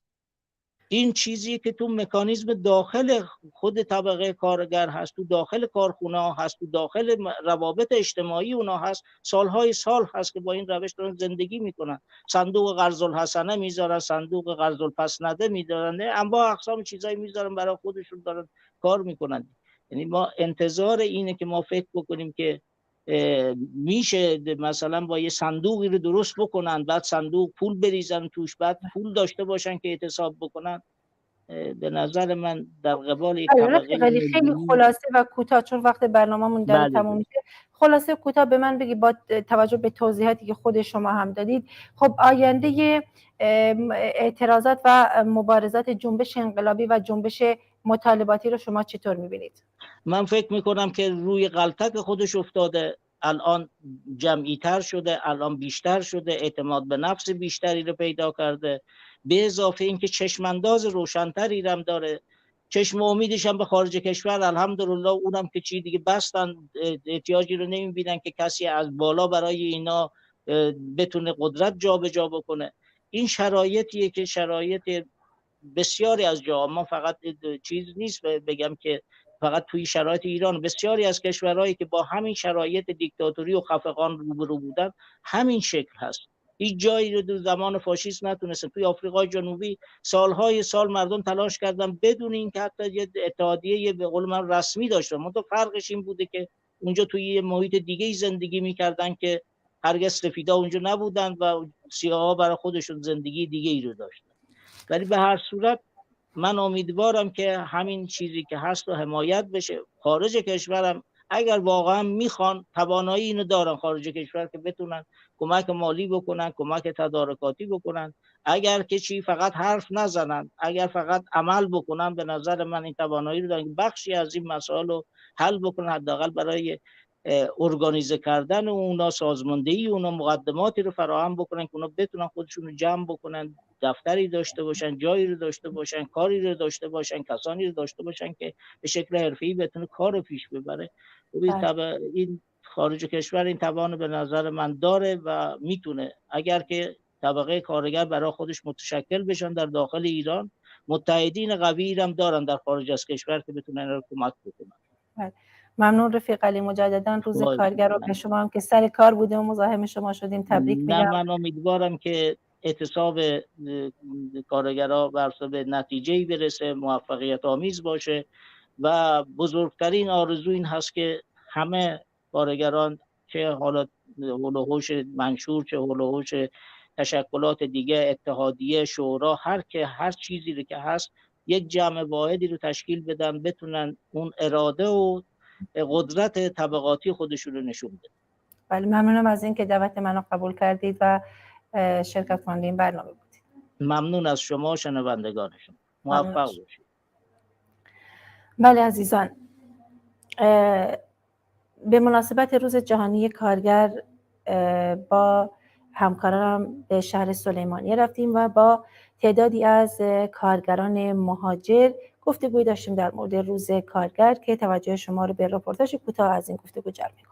این چیزی که تو مکانیزم داخل خود طبقه کارگر هست، تو داخل کارخونه ها هست، تو داخل روابط اجتماعی اونا هست، سالهای سال هست که با این روش دارن زندگی میکنن. صندوق قرض الحسنه میذارن، صندوق قرض الپسنده میذارن، انواع اقسام چیزایی میذارن برای خودشون دارن کار میکنن. یعنی ما انتظار اینه که ما فکر بکنیم که میشه مثلا با یه صندوقی رو درست بکنن، بعد صندوق پول بریزن توش، بعد پول داشته باشن که اعتصاب بکنن. به نظر من در قبال یک طبقه خیلی خلاصه و کوتاه، چون وقت برنامه‌مون داره تموم میشه، خلاصه کوتاه به من بگی با توجه به توضیحاتی که خود شما هم دادید، خب آینده اعتراضات و مبارزات جنبش انقلابی و جنبش مطالباتی رو شما چطور میبینید؟ من فکر میکنم که روی غلطک خودش افتاده، الان جمعی تر شده، الان بیشتر شده، اعتماد به نفس بیشتری رو پیدا کرده، به اضافه اینکه چشمانداز روشنتری هم داره. چشم امیدش هم به خارج کشور الحمدلله، اونم که چی دیگه بستن، احتیاجی رو نمیبینن که کسی از بالا برای اینا بتونه قدرت جابجا بکنه. این شرایطیه که شرایط بسیاری از جاها، ما فقط چیز نیست بگم که فقط توی شرایط ایران، بسیاری از کشورهایی که با همین شرایط دیکتاتوری و خفقان روبرو بودن همین شکل هست. هیچ جایی رو در زمان فاشیسم نتونستن. توی آفریقای جنوبی سالهای سال مردم تلاش کردن بدون اینکه حتی یه اتحادیه به قول من رسمی داشتن. منتها فرقش این بوده که اونجا توی یه محیط دیگه‌ای زندگی می‌کردن که هرگز سفیدا اونجا نبودن و سیاها برای خودشون زندگی دیگه‌ای رو داشتن. ولی به هر صورت من امیدوارم که همین چیزی که هست و حمایت بشه. خارج کشورم اگر واقعا میخوان، توانایی اینو دارن خارج کشور که بتونن کمک مالی بکنن، کمک تدارکاتی بکنن. اگر که چی فقط حرف نزنن، اگر فقط عمل بکنن، به نظر من این توانایی رو دارن که بخشی از این مسائل رو حل بکنن، حداقل برای ارگانیزه کردن اونا، سازماندهی اونا، مقدماتی رو فراهم بکنن که اونا بتونن خودشون رو جمع بکنن، دفتری داشته باشن، جایی رو داشته باشن، کاری رو داشته باشن، کسانی رو داشته باشن که به شکل حرفه‌ای بتونه کار رو پیش ببره. این خارج کشور این توان به نظر من داره و میتونه، اگر که طبقه کارگر برای خودش متشکل بشن در داخل ایران، متحدین قوی هم دارن در خارج از کشور که بتونن رو کمک بکنن. ممنون رفیق علی، مجددا روز کارگر رو به شما هم که سر کار بودیم و مزاحم شما شدیم تبریک میگم. من امیدوارم که اعتصاب کارگرها به نتیجه‌ای برسه، موفقیت آمیز باشه و بزرگترین آرزو این هست که همه کارگران، چه حالا حول و حوش منشور، چه حول و حوش تشکلات دیگه، اتحادیه، شورا، هر چیزی رو که هست، یک جمع واحدی رو تشکیل بدن، بتونن اون اراده و قدرت طبقاتی خودشون رو نشون بدن. بله، ممنونم از اینکه دعوت منو قبول کردید و شرکت کننده این برنامه بودید. ممنون از شما شنوندگان شما. موفق باشید. بله عزیزان، به مناسبت روز جهانی کارگر با همکارانم به شهر سلیمانیه رفتیم و با تعدادی از کارگران مهاجر گفتگوی داشتیم در مورد روز کارگر که توجه شما رو به رپورتاژ کوتاه از این گفتگو جلب می‌کنم.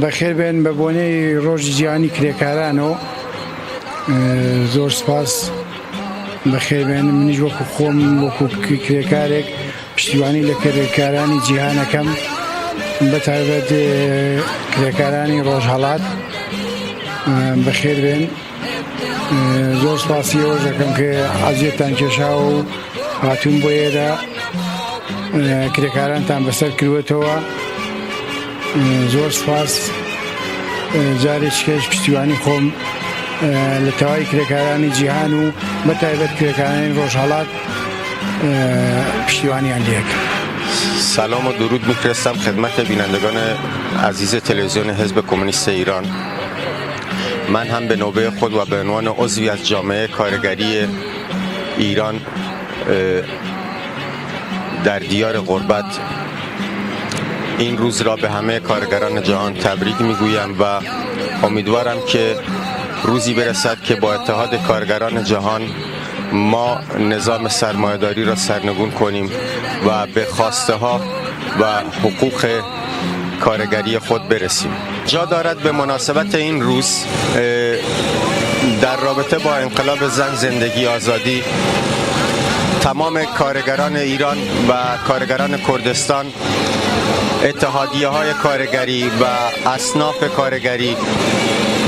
بەخێر بێن بە بۆنەی ڕۆژی جیهانی کرێکارانەوە زۆر سپاس بەخێر بێن منیش وەکو خۆم وەکو کرێکارێک پشتیوانی لە کرێکارانی جیهانەکەم بەتایبەت کرێکارانی ڕۆژهەڵات بەخێر بێن زۆر سپاسی ئەوە دەکەم کە عەزیەتان کێشا و هاتوون بۆ ئێرە کرێکارانتان بەسەر کردوێتەوە زۆر سپاس جارێکیش پشتیوانی خۆم لە تەواوی کرێکارانی جیهان و بەتایبەت کرێکارانی ڕۆژهەڵات پشتیوانیان لێک. سلام و درود میفرستم خدمت بینندگان عزیز تلویزیون حزب کمونیست ایران. من هم به نوبه خود و به عنوان عضوی از جامعه کارگری ایران در دیار غربت این روز را به همه کارگران جهان تبریک میگویم و امیدوارم که روزی برسد که با اتحاد کارگران جهان ما نظام سرمایه‌داری را سرنگون کنیم و به خواسته ها و حقوق کارگری خود برسیم. جا دارد به مناسبت این روز در رابطه با انقلاب زن، زندگی، آزادی تمام کارگران ایران و کارگران کردستان، اتحادیه های کارگری و اصناف کارگری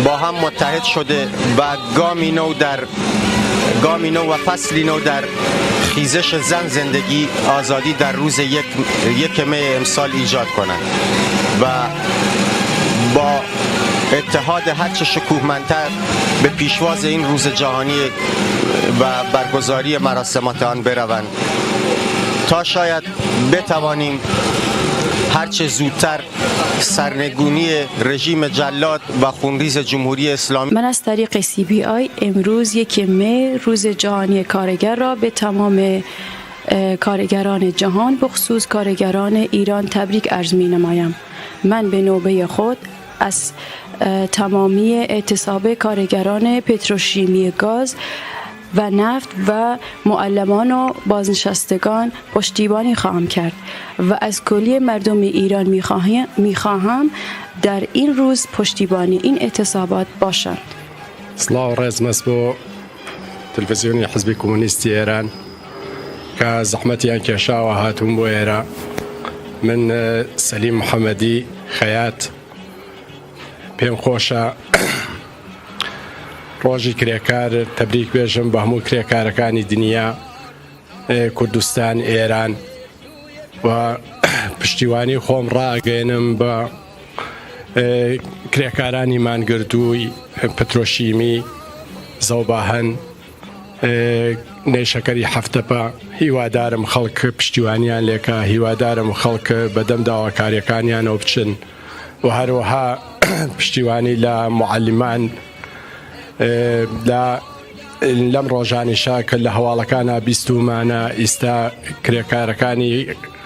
با هم متحد شده و گامی نو و فصلی نو در خیزش زن، زندگی، آزادی در روز یک می امسال ایجاد کنند و با اتحاد هرچه شکوهمندتر به پیشواز این روز جهانی و برگزاری مراسمات آن بروند تا شاید بتوانیم هرچه زودتر سرنگونی رژیم جلاد و خونریز جمهوری اسلامی. من از طریق CBI امروز 1 می روز جهانی کارگر را به تمام کارگران جهان بخصوص کارگران ایران تبریک عرض می نمایم. من به نوبه خود از تمامی اعتصاب کارگران پتروشیمی گاز و نفت و معلمان و بازنشستگان پشتیبانی خواهم کرد و از کلیه مردم ایران میخواهم در این روز پشتیبانی این اعتصابات باشند. سلااو ڕێزمەست بۆ تلڤیزیۆنی حزبی کۆمۆنیستی ئێران کە زەحمەتیان کێشاوە هاتوون بۆ ئێرە. من سەلیم محەممەدی خەیات پێم خۆشە ڕۆژی کرێکار تەبریک بێژم بە هەموو کرێکارەکانی دنیا، کوردستان، ئێران و پشتیوانی خۆم ڕاگەێنم بە کرێکارانی مانگردووی پترۆشیمی، زەوباهەن، نێشەکەری حەفتەپە. هیوادارم خەڵک پشتیوانیان لێکە، هیوادارم خەڵک بەدەم داواکاریەکانیانەوە بچن و هەروەها پشتیوانی لە معلمان لەم ڕۆژانیشا کە لە هەواڵەکانە بیستومانە ئیستا کرێکارەکانی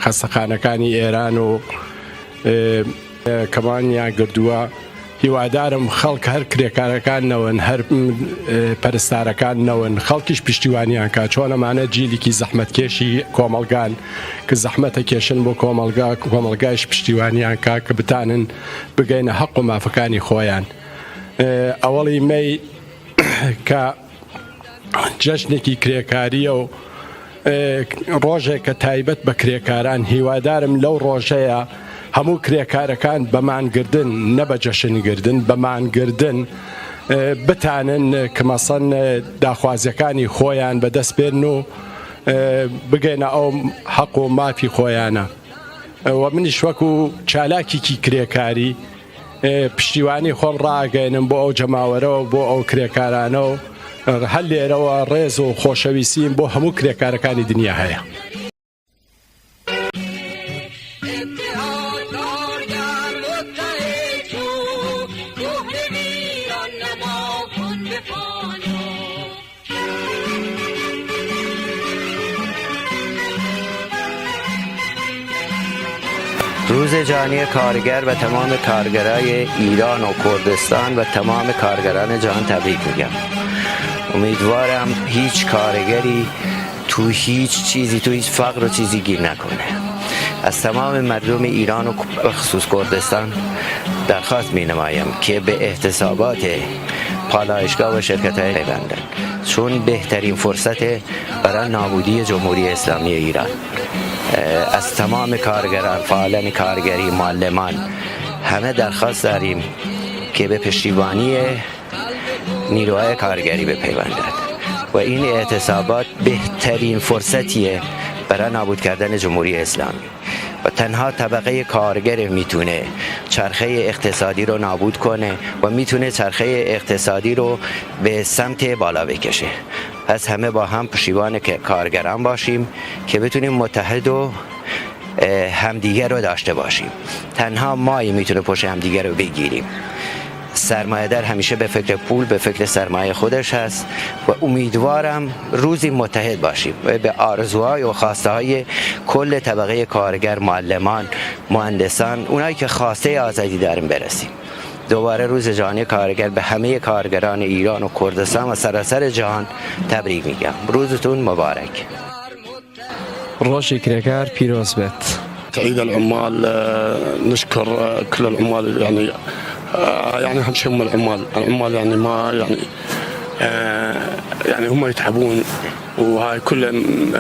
خەستەخانەکانی ئێران و کەمانیان گردووە. هیوادارم خەڵک هەر کرێکارەکان نەوەن، هەر پەرستارەکان نەوەن، خەڵکیش پشتیوانیان کا چۆن ئەمانە جیلێکی زەحمەتکێشی کۆمەلگان کە زەحمەتە کێشن بۆ کۆمەلگایش پشتیوانیان کا کە بتانن بگەینە حەق و مافەکانی خۆیان. ئەوەڵی مەی کە جەژنێکی کرێکاریە و ڕۆژێک کە تایبەت بە کرێکاران، هیوادارم لەو ڕۆژەیە هەموو کرێکارەکان بەمانگردن، نە بە جەشنگردن، بەمانگردن بتانن کە مەسەن داخوازیەکانی خۆیان بەدەست بێن و بگەینە ئەو حەق و مافی خۆیانە. و منیش وەکو چالاکێکی کرێکاری پشتیوانی خۆم ڕاگەێنم بۆ ئەو جەماوەرەوە، بۆ ئەو کرێکارانە و هەر لێرەوە ڕێز و خۆشەویستیم بۆ هەموو کرێکارەکانی دنیا هەیە. روز جهانی کارگر و تمام کارگرای ایران و کردستان و تمام کارگران جهان تبریک میگم. امیدوارم هیچ کارگری تو هیچ چیزی، تو هیچ فقر و چیزی گیر نکنه. از تمام مردم ایران و خصوص کردستان درخواست می نمایم که به احتسابات پالایشگاه و شرکت‌های پیوندند، چون بهترین فرصت برای نابودی جمهوری اسلامی ایران. از تمام کارگران، فعالان کارگری، معلمان همه درخواست داریم که به پشتیبانی نیروهای کارگری بپیوندند و این اعتصابات بهترین فرصتیه برای نابود کردن جمهوری اسلامی و تنها طبقه کارگر میتونه چرخه اقتصادی رو نابود کنه و میتونه چرخه اقتصادی رو به سمت بالا بکشه. پس همه با هم پشتیبان کارگران باشیم که بتونیم متحد و همدیگر رو داشته باشیم. تنها مایی میتونه پشت همدیگر رو بگیریم. سرمایه‌دار همیشه به فکر پول، به فکر سرمایه خودش هست و امیدوارم روزی متحد باشیم و به آرزوهای و خواسته‌های کل طبقه کارگر، معلمان، مهندسان، اونایی که خواسته آزادی داریم برسیم. دوباره روز جهانی کارگر به همه کارگران ایران و کردستان و سراسر جهان تبریک میگم. روزتون مبارک. روشی کرکر پیروز بت. تعيد العمال، نشكر كل العمال يعني اهم شيء هم العمال يعني ما يعني هم يتعبون وهاي كله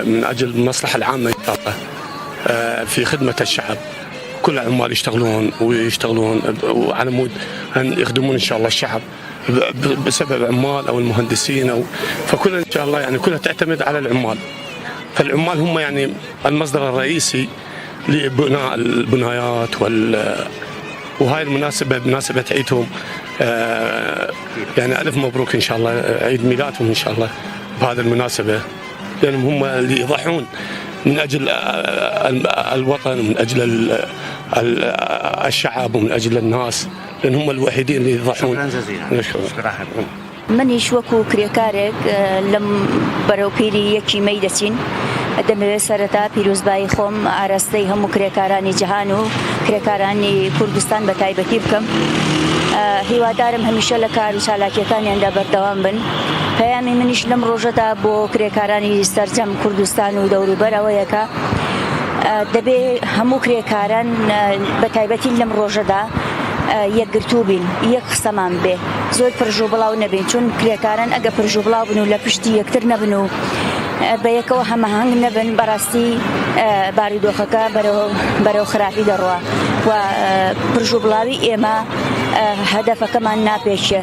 من اجل المصلحه العامه ان شاء الله في خدمه الشعب. كل العمال يشتغلون وعلى مود ان يخدمون ان شاء الله الشعب بسبب عمال او المهندسين او فكل ان شاء الله يعني كلها تعتمد على العمال. فالعمال هم يعني المصدر الرئيسي لبناء البنايات وهاي مناسبة عيدهم يعني ألف مبروك إن شاء الله عيد ميلادهم إن شاء الله بهذه المناسبة، لأنهم هم اللي يضحون من أجل الوطن ومن أجل الشعب ومن أجل الناس، لأن هم الوحيدين اللي يضحون. شكرا جزيلا. شكرا. منیش وەکو کرێکارێک لەم بەرەوپیری یەکی مەی دەچین دەمەوێت سەرەتا پیرۆزبایی خۆم ئاراستەی هەموو کرێکارانی جیهان و کرێکارانی کوردستان بە تایبەتی بکەم. هیوادارم هەمیشە لە کار و چالاکیەکانیاندا بەردەوام بن. پەیامی منیش لەم ڕۆژەدا بۆ کرێکارانی سەرجەم کوردستان و دەوروبەرەوەیەکە دەبێت هەموو کرێکاران بە تایبەتی لەم ڕۆژەدا یەکگرتوو بین، یەک قسەمان بێ، زۆر پرژ و بڵاو نەبین، چون کرێکاران ئەگە پرژ و بڵاو بن و لە پشتی یەکتر نەبن و بە یەکەوە هەماهەنگ نەبن بەڕاستی بارودۆخەکە بەرەو خراپی دەڕوا و پرژ و بڵاوی ئێمە هەدەفەکەمان ناپێچێ.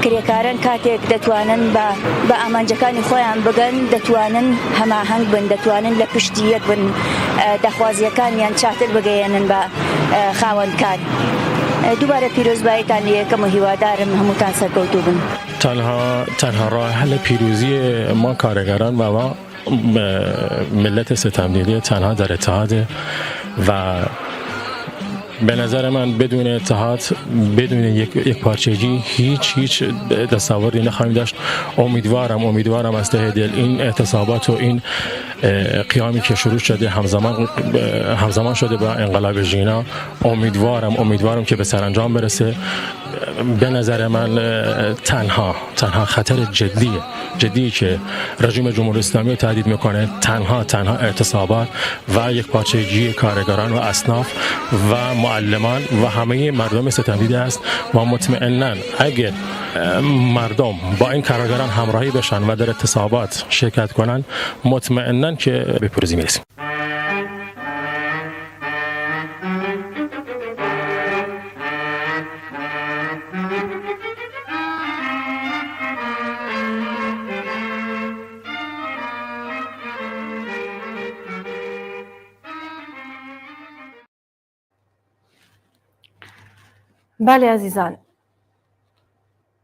کرێکاران کاتێک دەتوانن بە ئامانجەکانی خۆیان بگەن، دەتوانن هەماهەنگ بن، دەتوانن لە پشتی یەک بن، داخوازیەکانیان چاتر بگەیەنن بە خاوەنکار. دوباره پیروزباییتان یکم و هیوادارم هموتان سرکوتو بن. تنها راه حل پیروزی ما کارگران و ما ملت ستمدیدی تنها در اتحاد و به نظر من بدون اتحاد، بدون یک پارچگی هیچ تصوری نخواهیم داشت. امیدوارم از ته دل این اعتصابات و این قیامی که شروع شده همزمان شده با انقلاب ژینا، امیدوارم که به سرانجام برسه. به نظر من تنها خطر جدی که رژیم جمهوری اسلامی رو تهدید میکنه تنها اعتصابات و یک پارچگی کارگران و اصناف و معلمان و همه مردم ستمدیده است و مطمئناً اگر مردم با این کارگران همراهی بشن و در اعتصابات شرکت کنن، مطمئناً که به پیروزی میرسیم. بله عزیزان،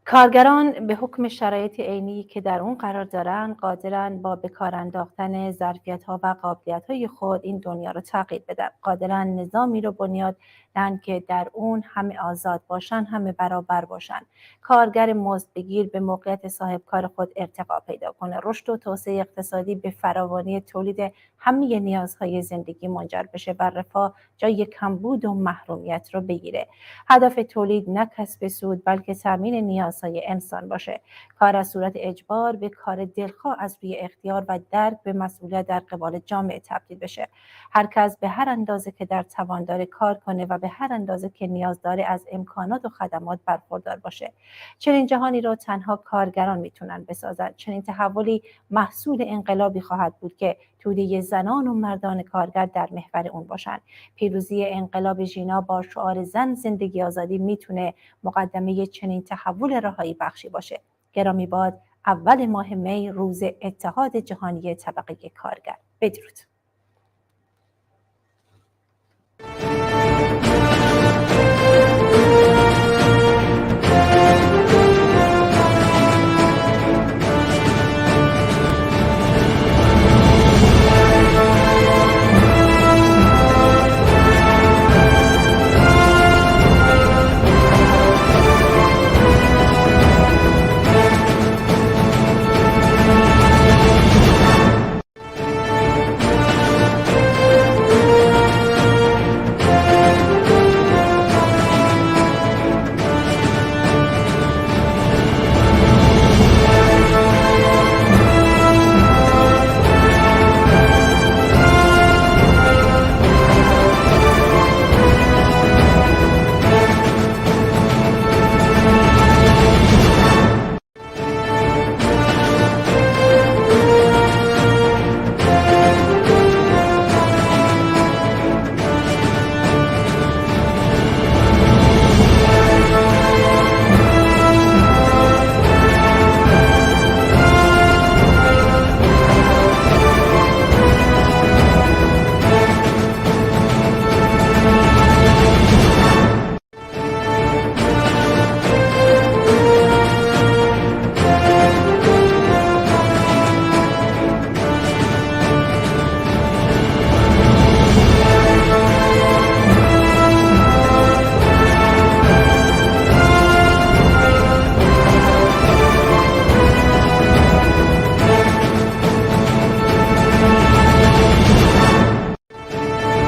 کارگران به حکم شرایط عینی که در اون قرار دارن قادرن با به کار انداختن ظرفیت‌ها و قابلیت‌های خود این دنیا رو تغییر بدن. قادرن نظامی رو بنیاد دهن که در اون همه آزاد باشن، همه برابر باشن. کارگر مزدبگیر به موقعیت صاحب کار خود ارتقا پیدا کنه. رشد و توسعه اقتصادی به فراوانی تولید همه نیازهای زندگی منجر بشه و رفاه جای کمبود و محرومیت رو بگیره. هدف تولید نه کسب سود بلکه تامین نیازهای شناسای انسان باشه. کار از صورت اجبار به کار دلخواه از روی اختیار و درک به مسئولیت در قبال جامعه تبدیل بشه. هر کس به هر اندازه که در توان داره کار کنه و به هر اندازه که نیاز داره از امکانات و خدمات برخوردار باشه. چنین جهانی رو تنها کارگران میتونن بسازن. چنین تحولی محصول انقلابی خواهد بود که توده زنان و مردان کارگر در محور اون باشن. پیروزی انقلاب ژینا با شعار زن زندگی آزادی میتونه مقدمه چنین تحول رهایی بخشی باشه. گرامی باد اول ماه می روز اتحاد جهانی طبقه کارگر. بدرود.